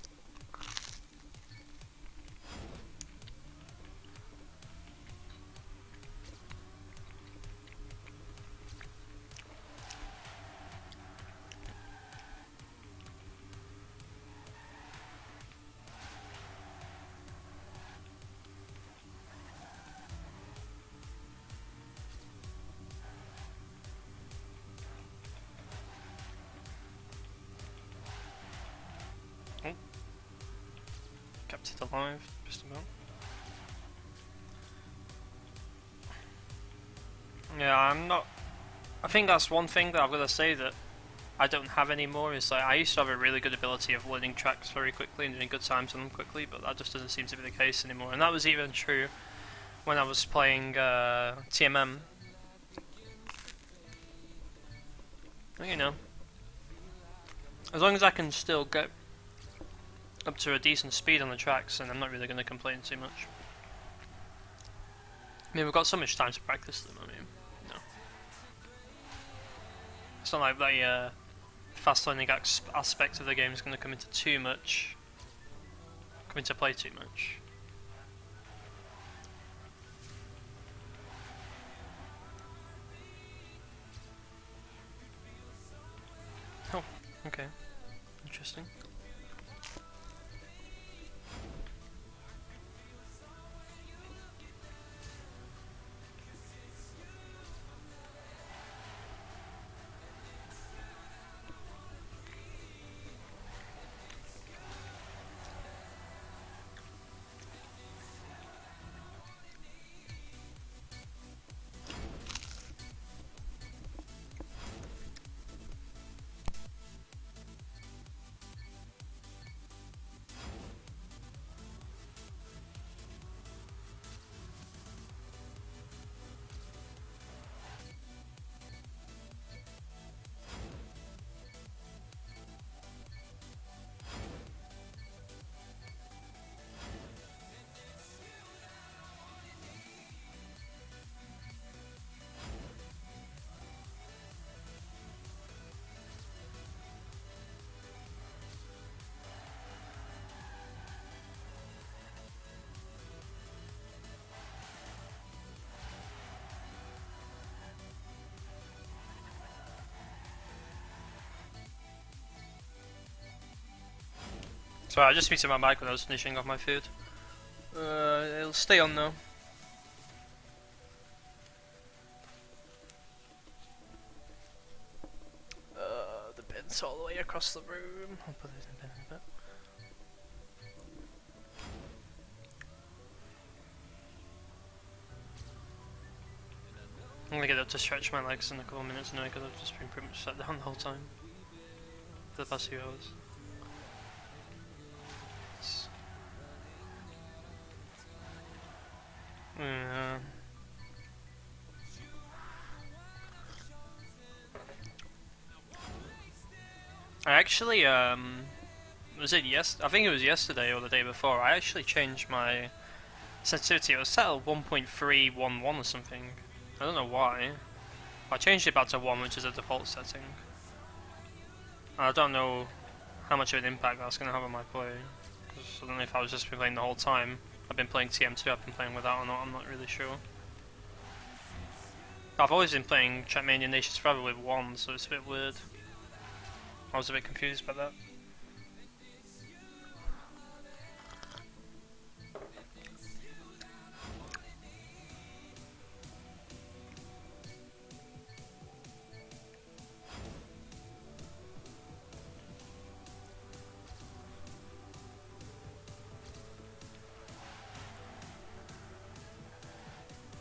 [SPEAKER 1] Kept it alive, just about. Yeah, I'm not. I think that's one thing that I've got to say that I don't have anymore. Is like I used to have a really good ability of learning tracks very quickly and doing good times on them quickly, but that just doesn't seem to be the case anymore. And that was even true when I was playing TMM. You know, as long as I can still get up to a decent speed on the tracks, and I'm not really going to complain too much. I mean, we've got so much time to practice them. I mean, no, it's not like the fast learning aspect of the game is going to come into play too much. Oh, okay, interesting. Sorry, I just muted my mic when I was finishing off my food. It'll stay on though. The bed's all the way across the room. I'll put it in bed in a bit. I'm gonna get up to stretch my legs in a couple of minutes now because I've just been pretty much sat down the whole time for the past few hours. Yeah. I actually, was it I think it was yesterday or the day before, I actually changed my sensitivity. It was set at 1.311 or something. I don't know why. I changed it back to 1, which is a default setting. I don't know how much of an impact that's going to have on my play. Cause I don't know if I was just playing the whole time. I've been playing TM2, I've been playing with that or not, I'm not really sure. I've always been playing Trackmania Nations forever with 1, so it's a bit weird. I was a bit confused by that.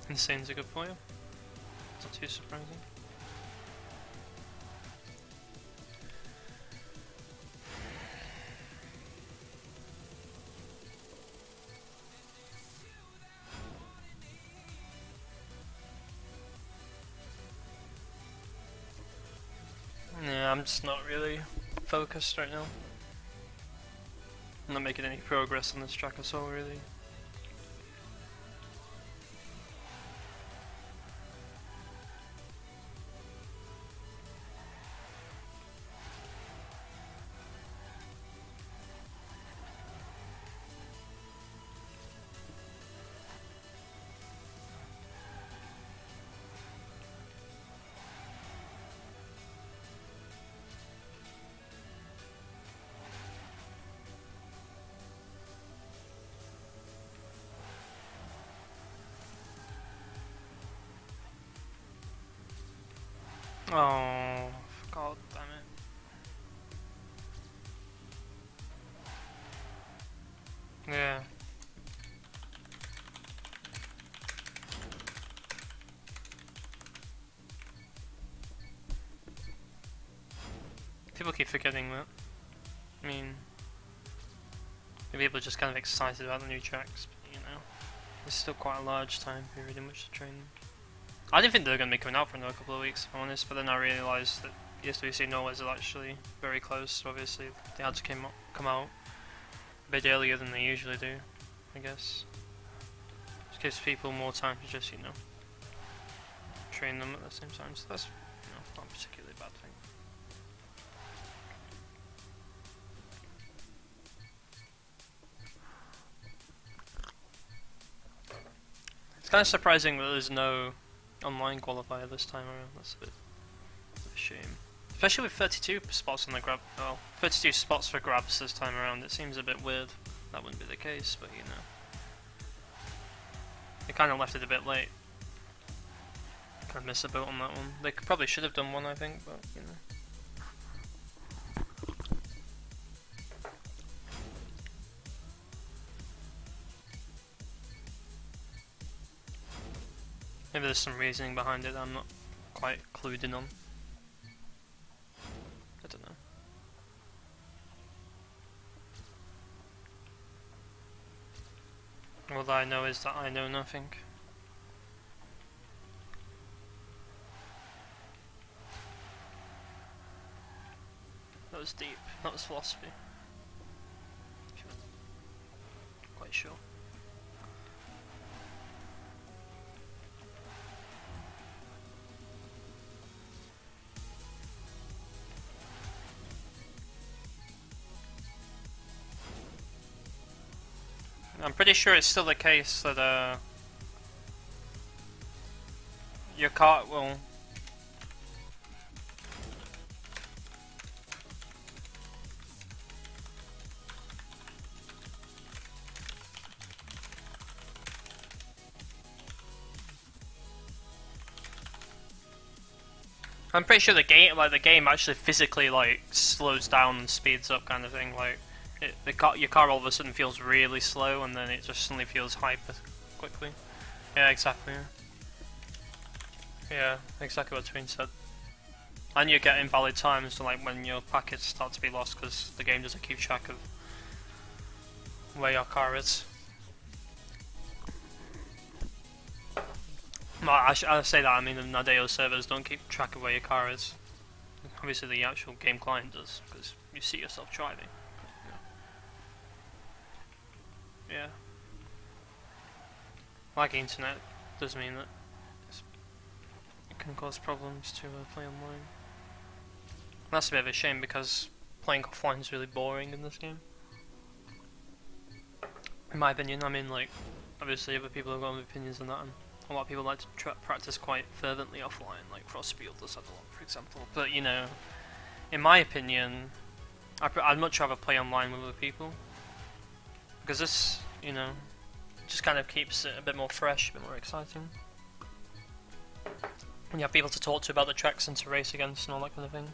[SPEAKER 1] Insane's a good player. Not too surprising. Yeah, I'm just not really focused right now. I'm not making any progress on this track at all, really. Oh, god damn it. Yeah. People keep forgetting that. I mean, maybe people are just kind of excited about the new tracks, but you know, there's still quite a large time period in which to train them. I didn't think they were going to be coming out for another couple of weeks, if I'm honest, but then I realised that ESWC Norway's are actually very close, so obviously they had to come out a bit earlier than they usually do, I guess. Just gives people more time to just, you know, train them at the same time, so that's, you know, not a particularly bad thing. It's kind of surprising that there's no online qualifier this time around. That's a bit of a shame. Especially with 32 spots on the grab. Well, 32 spots for grabs this time around. It seems a bit weird. That wouldn't be the case, but you know. They kind of left it a bit late. Kind of missed a boat on that one. They probably should have done one, I think, but you know. Maybe there's some reasoning behind it that I'm not quite clued in on. I don't know. All that I know is that I know nothing. That was deep. That was philosophy. Quite sure. I'm pretty sure it's still the case that your car will. I'm pretty sure the game actually physically like slows down and speeds up, kind of thing. Like your car all of a sudden feels really slow, and then it just suddenly feels hyper quickly. Yeah, exactly. Yeah, exactly what Tween said. And you get invalid times, like when your packets start to be lost because the game doesn't keep track of where your car is. Well, I say that, I mean the Nadeo servers don't keep track of where your car is. Obviously the actual game client does, because you see yourself driving. Yeah. Laggy internet does mean that it can cause problems to play online. That's a bit of a shame because playing offline is really boring in this game. In my opinion, I mean, like, obviously other people have got opinions on that, and a lot of people like to practice quite fervently offline, like Frostfield does that a lot, for example. But you know, in my opinion, I'd much rather play online with other people, because this, you know, just kind of keeps it a bit more fresh, a bit more exciting. And you have people to talk to about the tracks and to race against and all that kind of thing.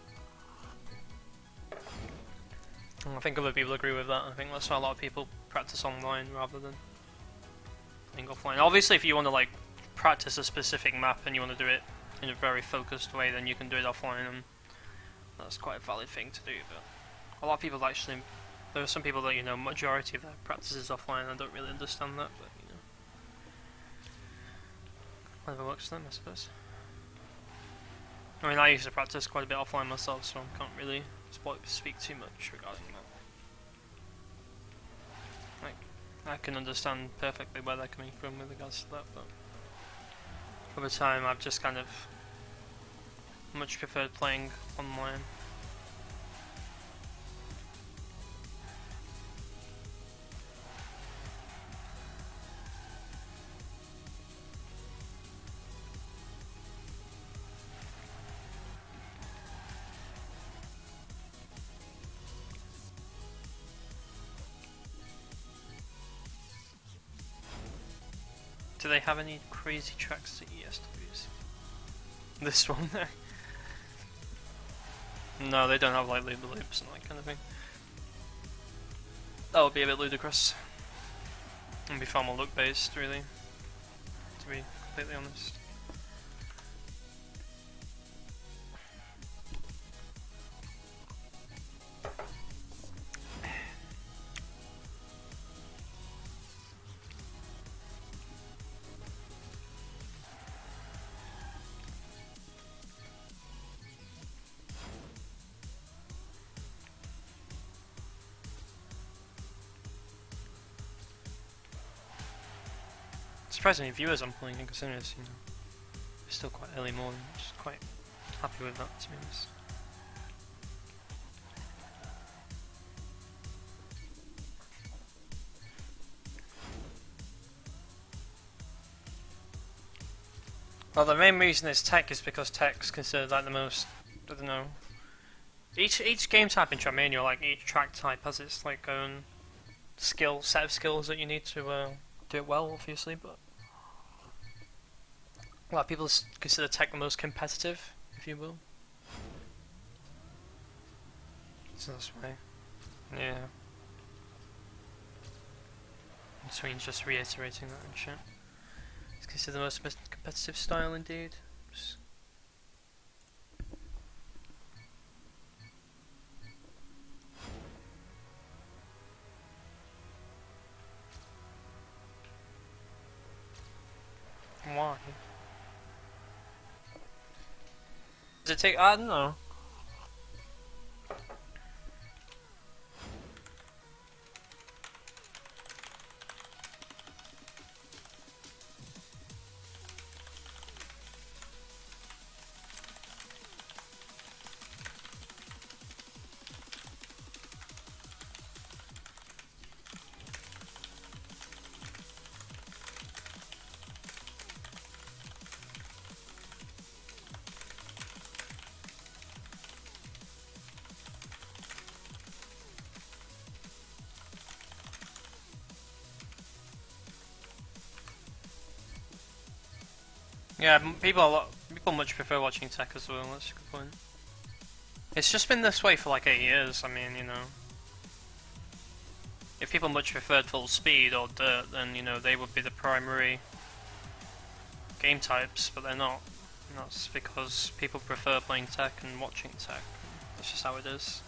[SPEAKER 1] And I think other people agree with that. I think that's why a lot of people practice online rather than playing offline. Obviously, if you want to like practice a specific map and you want to do it in a very focused way, then you can do it offline, and that's quite a valid thing to do. But a lot of people actually, there are some people that, you know, majority of their practice is offline. I don't really understand that, but you know, whatever works for them, I suppose. I mean, I used to practice quite a bit offline myself, so I can't really speak too much regarding that. Like, I can understand perfectly where they're coming from with regards to that, but over time I've just kind of much preferred playing online. Do they have any crazy tracks to ESWC? This one there? No, they don't have like loop loops and that kind of thing. That would be a bit ludicrous. And be far more look based, really, to be completely honest. Surprisingly, viewers I'm pulling in, considering it's, you know, it's still quite early morning. I'm just quite happy with that, to be honest. Well, the main reason is tech is because tech's considered like the most, I don't know. Each game type in Trackmania, like each track type has its like own set of skills that you need to do it well, obviously, but a lot of people consider tech the most competitive, if you will. So that's why, yeah. Between just reiterating that and shit. It's considered the most competitive style, indeed. Why? Does it take? I don't know. Yeah, people much prefer watching tech as well. That's a good point. It's just been this way for like 8 years. I mean, you know, if people much preferred full speed or dirt, then you know they would be the primary game types, but they're not. And that's because people prefer playing tech and watching tech. That's just how it is.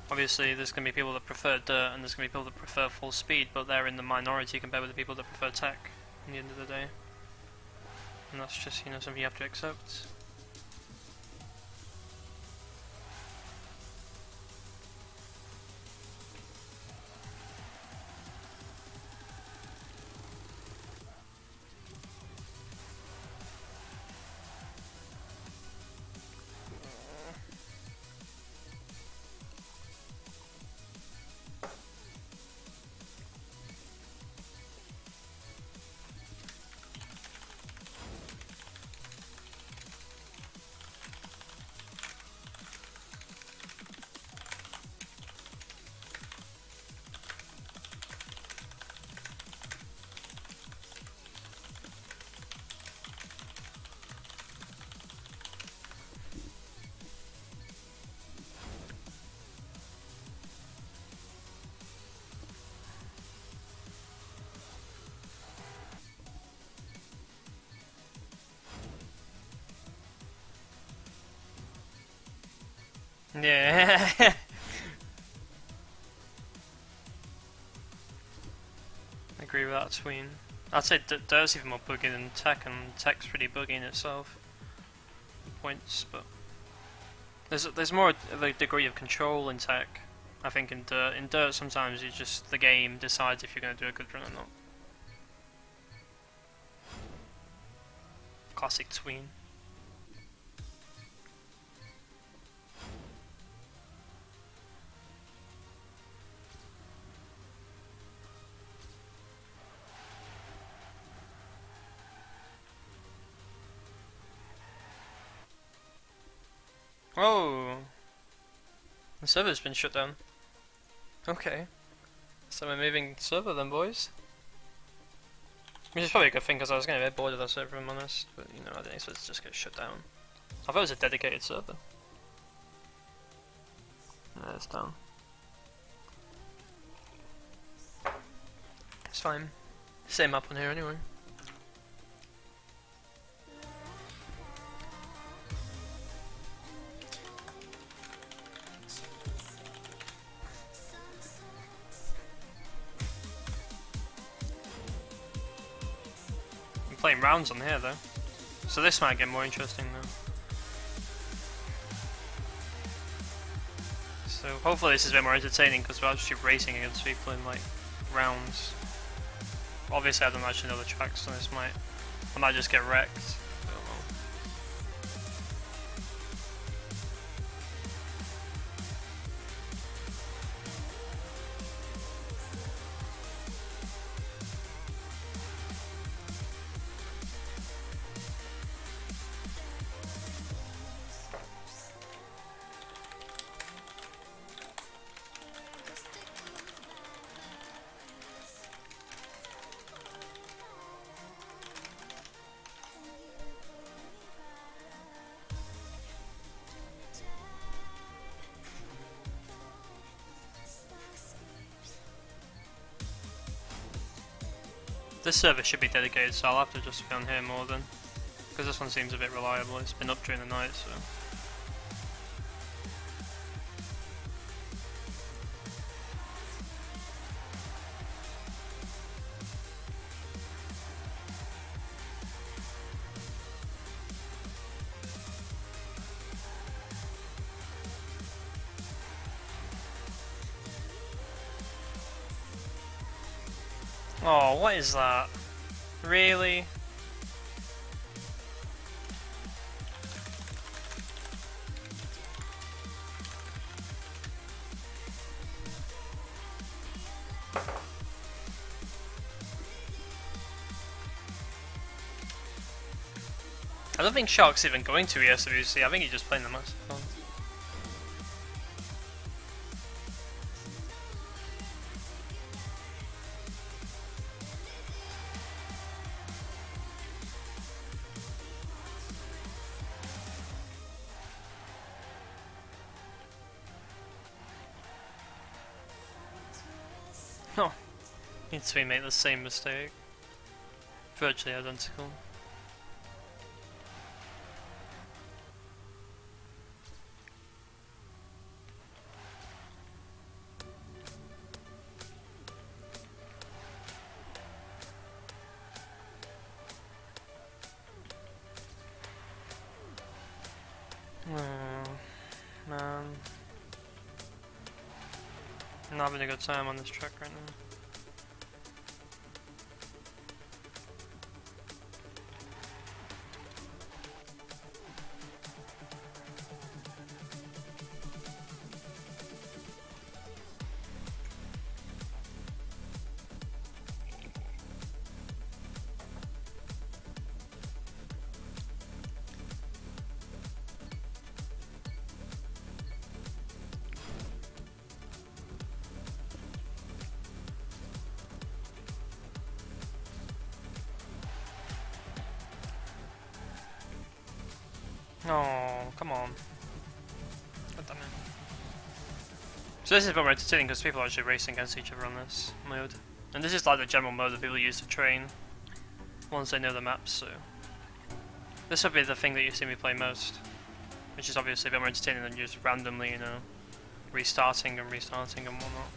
[SPEAKER 1] Obviously, there's going to be people that prefer dirt, and there's going to be people that prefer full speed, but they're in the minority compared with the people that prefer tech. At the end of the day, and that's just, you know, something you have to accept. Yeah. I agree with that tween. I'd say Dirt's even more buggy than Tech, and Tech's pretty buggy in itself. Points, but there's more of a degree of control in Tech. I think in Dirt. In Dirt, sometimes you just the game decides if you're going to do a good run or not. Classic tween. Oh, the server's been shut down. Okay, so we're moving server then, boys. Which is probably a good thing, because I was going to get bored of that server, if I'm honest. But, you know, I didn't expect it to just get shut down. I thought it was a dedicated server. Yeah, it's down. It's fine. Same map on here anyway. Playing rounds on here though, so this might get more interesting though. So hopefully this is a bit more entertaining, because we're actually racing against people in like rounds. Obviously I don't actually know the tracks, so I might just get wrecked. This server should be dedicated, so I'll have to just be on here more than, because this one seems a bit reliable. It's been up during the night, so. Oh, what is that? Really? I don't think Shark's even going to ESWC, I think he's just playing the match for fun. Oh, needs to make the same mistake. Virtually identical. Oh, man. I'm not having a good time on this track right now. Oh, come on. God damn it. So this is a bit more entertaining because people are actually racing against each other on this mode. And this is like the general mode that people use to train once they know the maps, so this would be the thing that you see me play most. which is obviously a bit more entertaining than just randomly, you know, restarting and restarting and whatnot.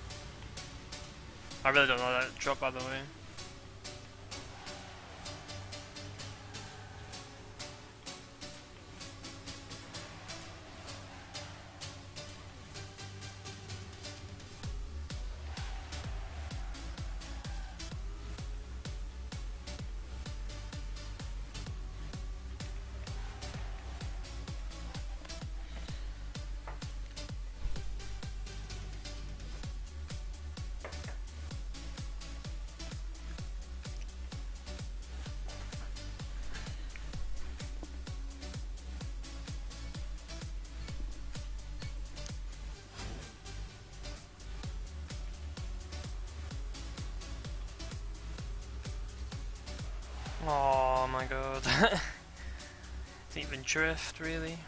[SPEAKER 1] I really don't know that drop, by the way. Oh my god. Didn't even drift, really.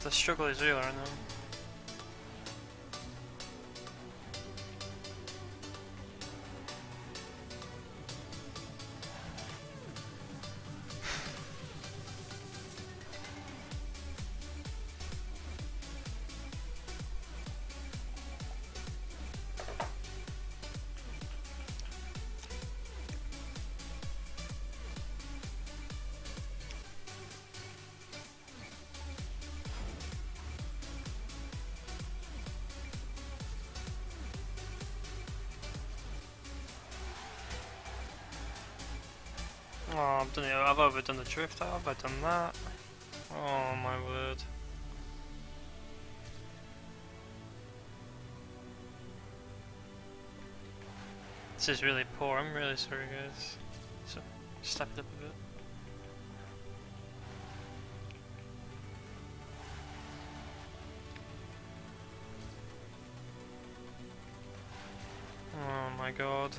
[SPEAKER 1] The struggle is real right now. Oh, I've overdone the drift, have I done that? Oh my word. This is really poor, I'm really sorry guys. So, step it up a bit. Oh my god.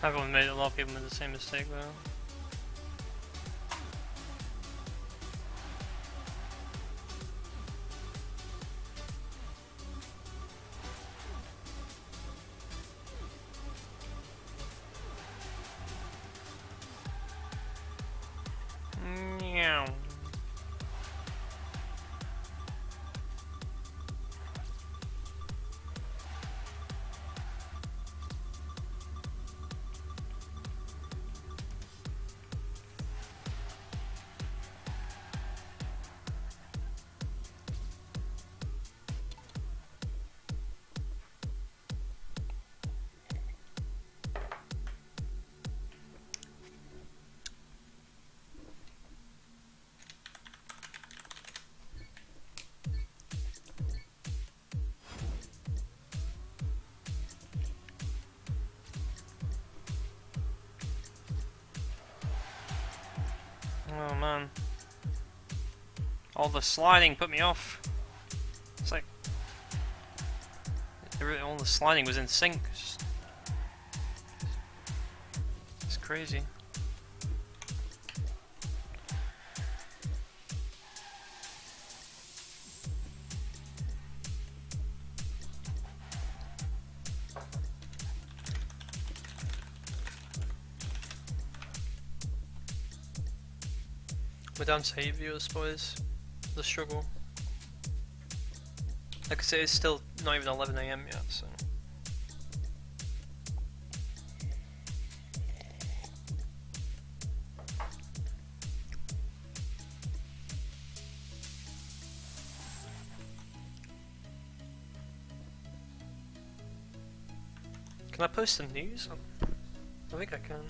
[SPEAKER 1] Everyone made a lot of people made the same mistake though. Meow. Oh man. All the sliding put me off. It's like all the sliding was in sync. It's crazy. We're down to 8 viewers, boys. The struggle. Like I say, it's still not even 11 AM yet, so. Can I post the news? I think I can.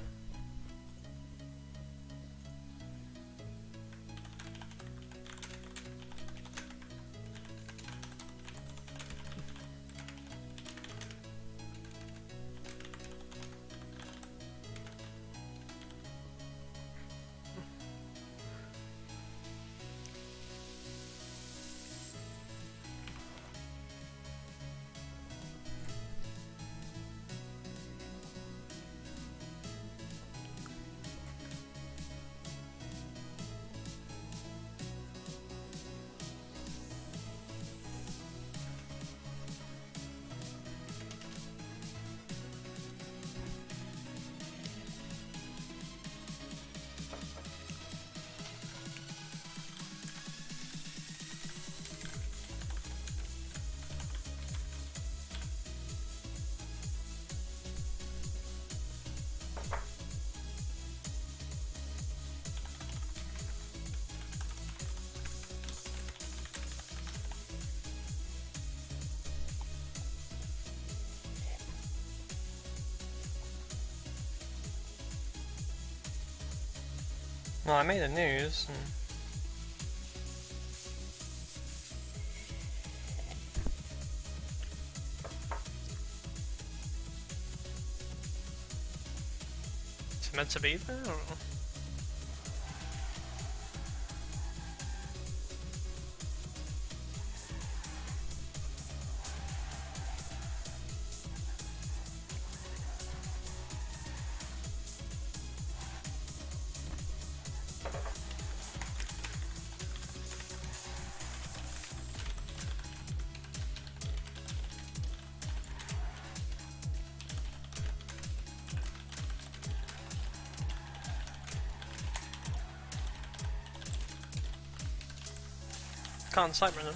[SPEAKER 1] Well, I made the news. It's meant to be there? Or? Can't cipher them.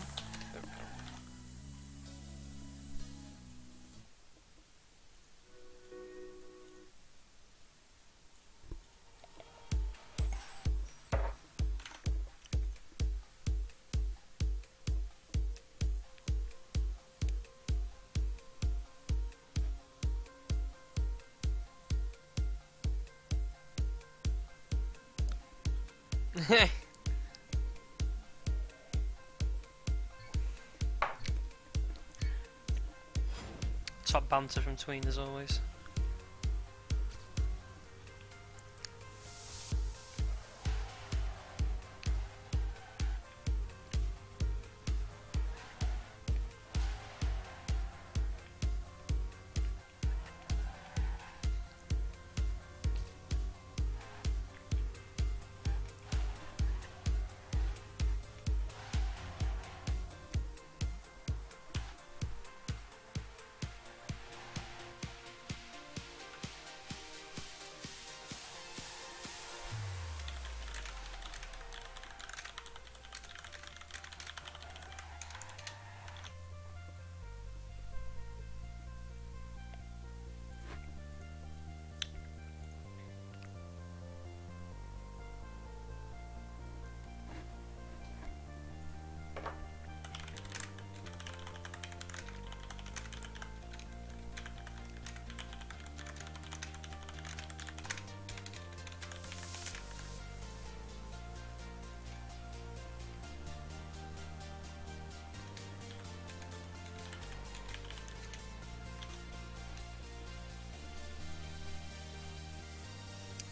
[SPEAKER 1] Top banter from Tween as always.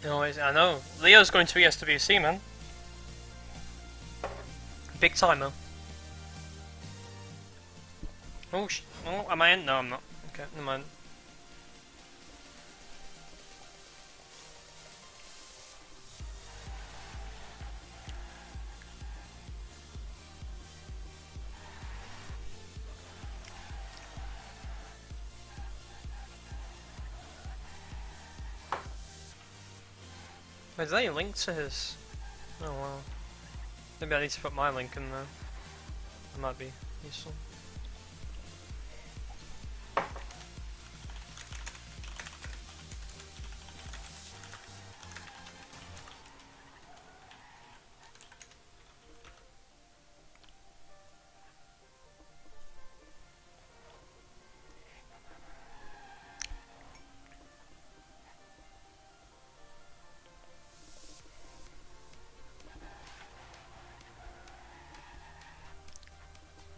[SPEAKER 1] Always, I know. Leo's going to ESWC, man. Big timer. Oh, oh, am I in? No, I'm not. Okay, never mind. Is there a link to his? Oh wow. Maybe I need to put my link in there. That might be useful.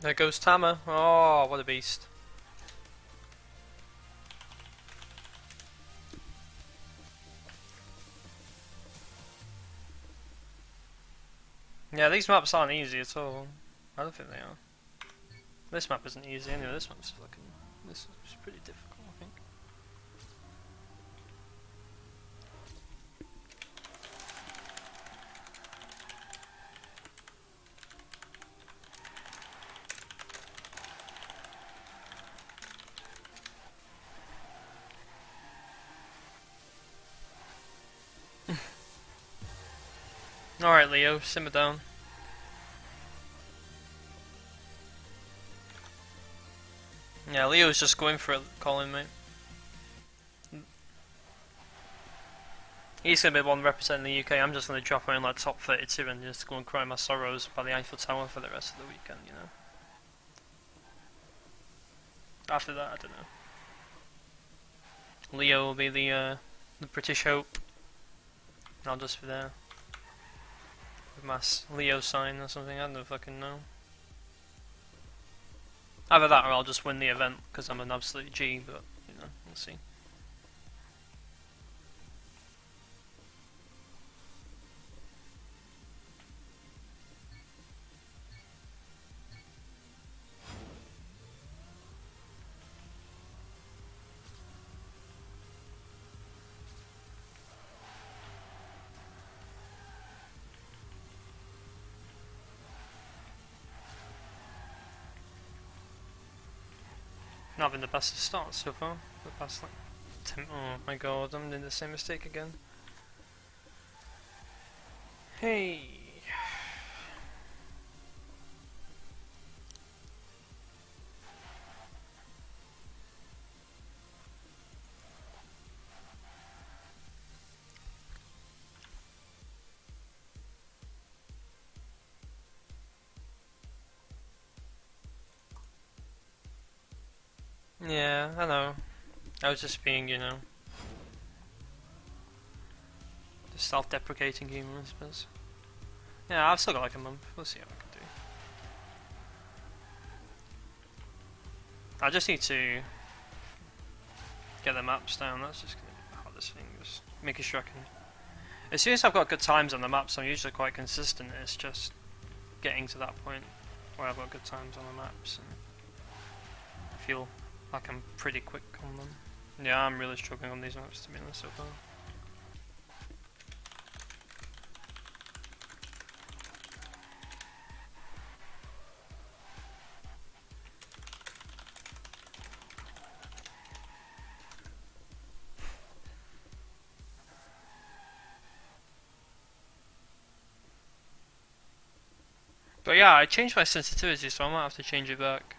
[SPEAKER 1] There goes Tama. Oh, what a beast. Yeah, these maps aren't easy at all. I don't think they are. This map isn't easy anyway, this map's fucking... This is pretty difficult, I think. Alright, Leo, simmer down. Yeah, Leo's just going for it, Colin, mate. He's gonna be the one representing the UK. I'm just gonna drop her in like top 32 and just go and cry my sorrows by the Eiffel Tower for the rest of the weekend, you know. After that, I don't know. Leo will be the British hope. And I'll just be there with my Leo sign or something. I don't fucking know. Either that or I'll just win the event because I'm an absolute G. But you know, we'll see. Not having the best of starts so far. The past like 10. Oh my god, I'm doing the same mistake again. Hey. Yeah, I know. I was just being, you know, the self-deprecating humour, I suppose. Yeah, I've still got like a month. We'll see how I can do. I just need to get the maps down. That's just gonna be the hardest thing. Just making sure I can. As soon as I've got good times on the maps, I'm usually quite consistent. It's just getting to that point where I've got good times on the maps and I feel like I'm pretty quick on them. Yeah, I'm really struggling on these maps to be honest so far. But yeah, I changed my sensitivity, so I might have to change it back.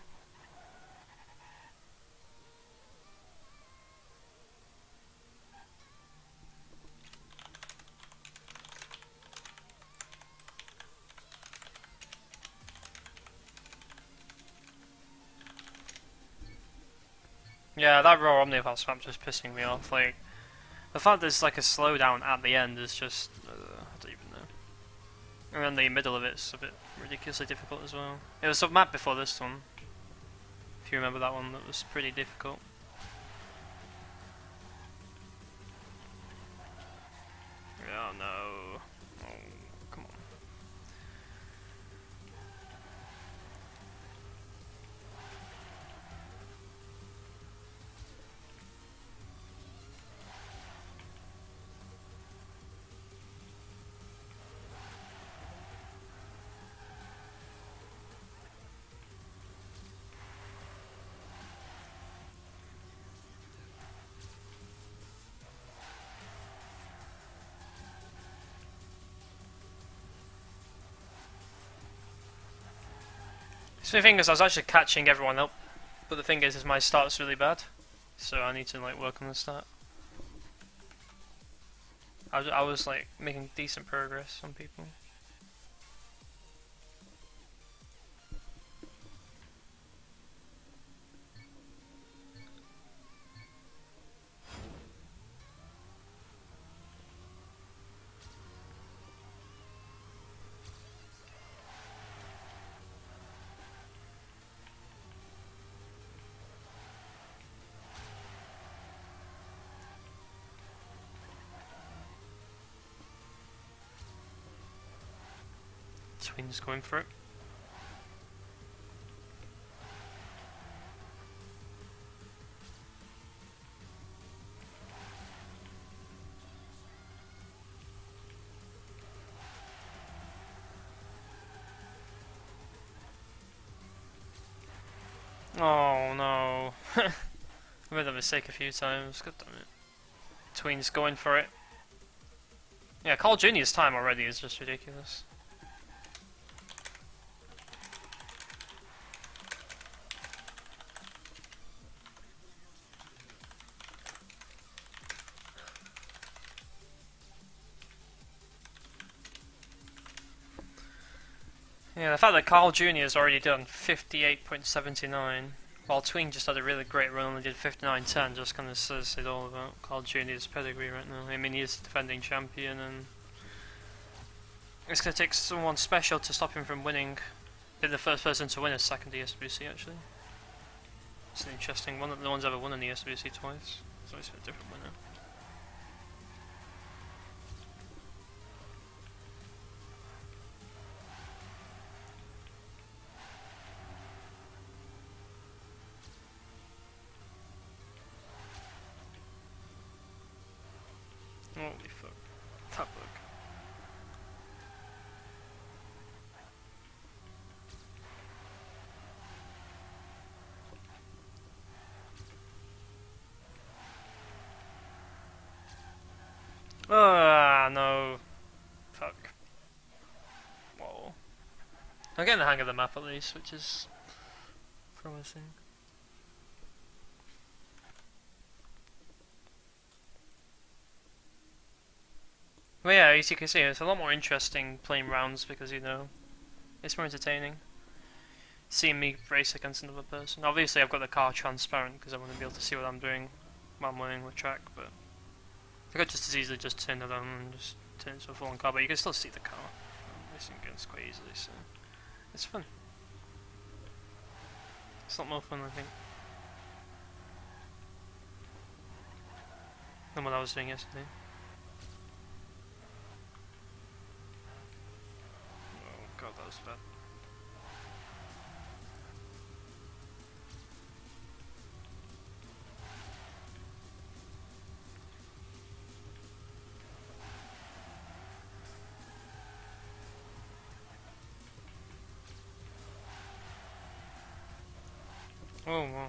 [SPEAKER 1] Yeah, that raw Omnivore map just pissing me off. Like, the fact there's like a slowdown at the end is just... I don't even know. And then the middle of it's a bit ridiculously difficult as well. It was a map before this one. If you remember that one, that was pretty difficult. Oh no. Oh, come on. So the thing is, I was actually catching everyone up, but the thing is my start's really bad, so I need to like work on the start. I was like making decent progress on people. Tween's going for it. Oh no. I made that mistake a few times, god damn it. Tween's going for it. Yeah, Carl Jr.'s time already is just ridiculous. Yeah, the fact that Carl Jr. has already done 58.79, while Tween just had a really great run and did 59.10, just kind of says it all about Carl Jr.'s pedigree right now. I mean, he is the defending champion, and it's going to take someone special to stop him from winning. Be the first person to win a second ESWC, actually. It's an interesting one. No one's ever won an ESWC twice, so it's a different winner. Holy fuck. That bug. Ah, no. Fuck. Whoa. I'm getting the hang of the map at least, which is promising. But yeah, as you can see, it's a lot more interesting playing rounds because, you know, it's more entertaining. Seeing me race against another person. Obviously, I've got the car transparent because I want to be able to see what I'm doing while I'm winning the track, but I could just as easily just turn it on and just turn it to a full-on car, but you can still see the car racing against quite easily, so it's fun. It's a lot more fun, I think, than what I was doing yesterday. Oh god, that was bad. Oh wow.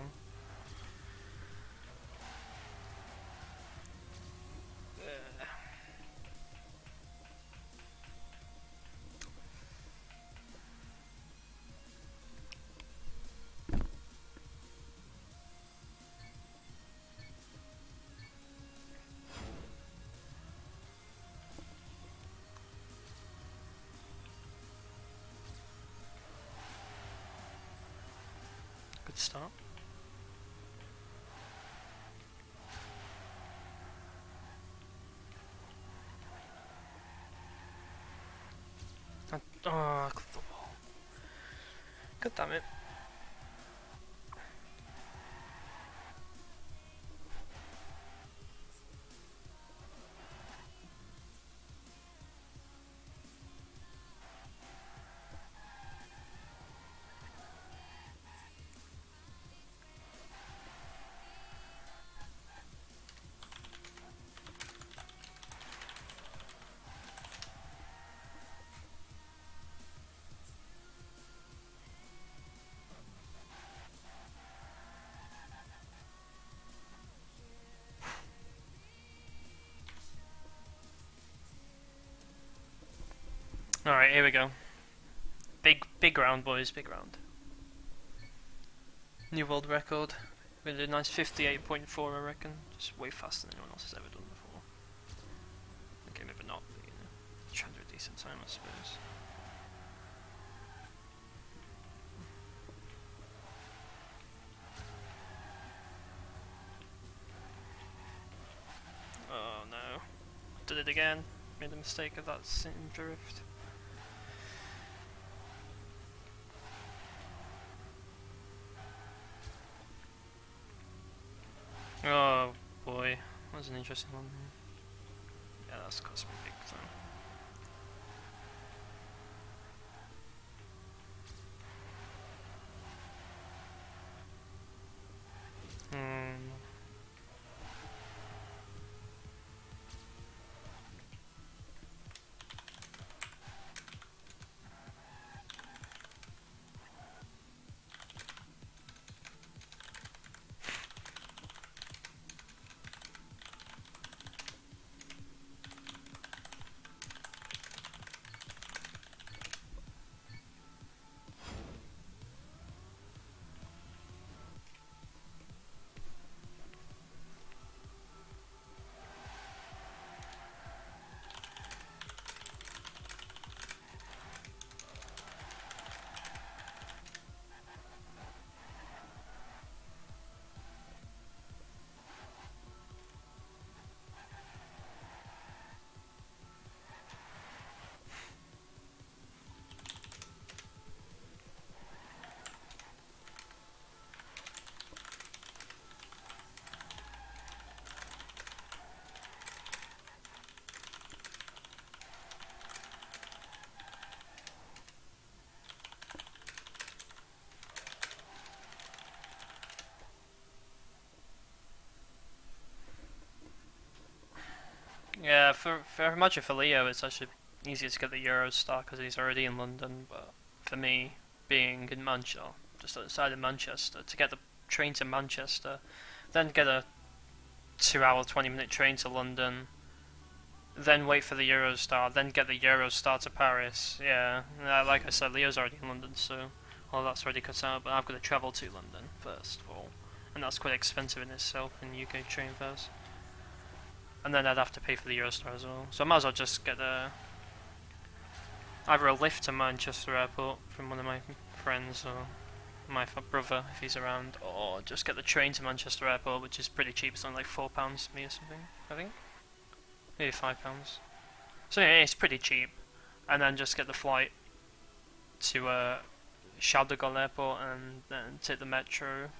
[SPEAKER 1] Good start. Oh, I clicked the wall. God damn it. Alright, here we go. Big round, boys, big round. New world record. We did a nice 58.4, I reckon. Just way faster than anyone else has ever done before. Okay, maybe not, but you know, trying to do a decent time, I suppose. Oh no. Did it again. Made the mistake of that same drift. Oh boy, that was an interesting one. Yeah, that's cost me big time. Yeah, imagine for Leo, it's actually easier to get the Eurostar because he's already in London. But for me, being in Manchester, just outside of Manchester, to get the train to Manchester, then get a 2 hour 20 minute train to London, then wait for the Eurostar, then get the Eurostar to Paris. Yeah, like I said, Leo's already in London, so all that's already cut out. But I've got to travel to London first of all, and that's quite expensive in itself in UK train fares. And then I'd have to pay for the Eurostar as well. So I might as well just get either a lift to Manchester Airport from one of my friends or my brother if he's around, or just get the train to Manchester Airport, which is pretty cheap. It's only like £4 to me or something, I think. Maybe £5. So yeah, it's pretty cheap. And then just get the flight to Charles de Gaulle Airport and then take the metro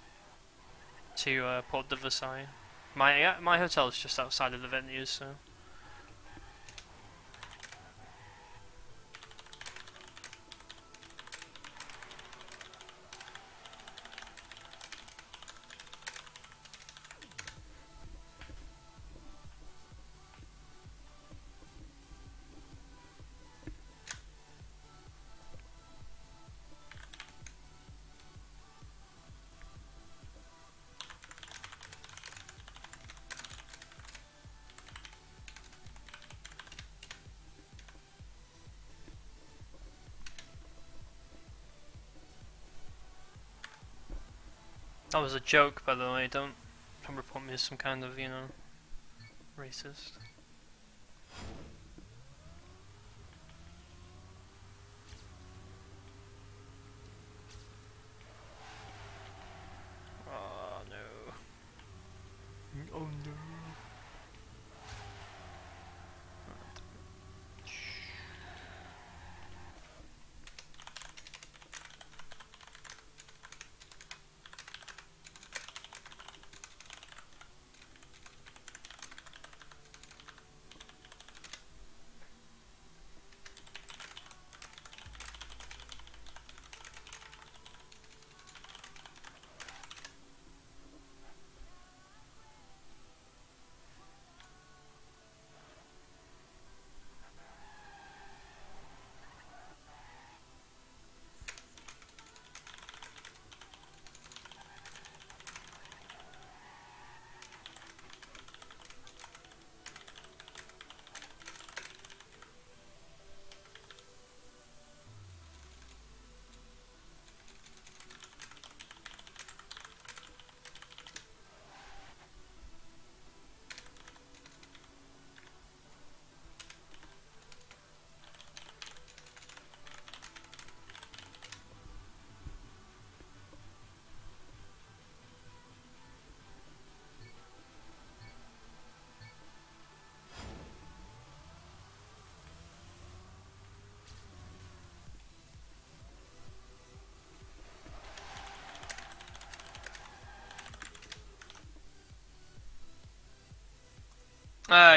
[SPEAKER 1] to Port de Versailles. My hotel is just outside of the venue, so. That was a joke, by the way. Don't report me as some kind of, racist. Oh no. Oh no.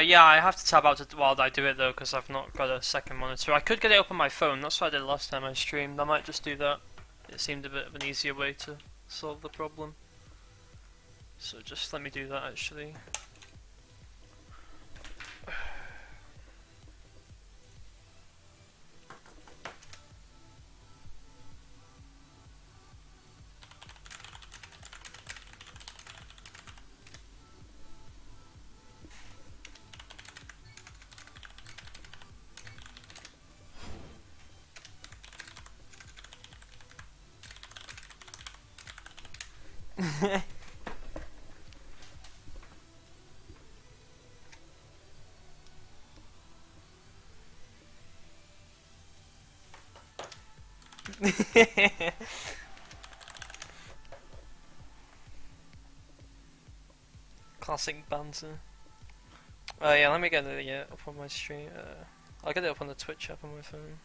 [SPEAKER 1] Yeah, I have to tab out while I do it though, because I've not got a second monitor. I could get it up on my phone, that's what I did last time I streamed. I might just do that. It seemed a bit of an easier way to solve the problem. So just let me do that actually. Classic banter. Yeah, let me get it up on my stream. I'll get it up on the Twitch app on my phone.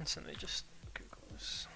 [SPEAKER 1] instantly just Google this.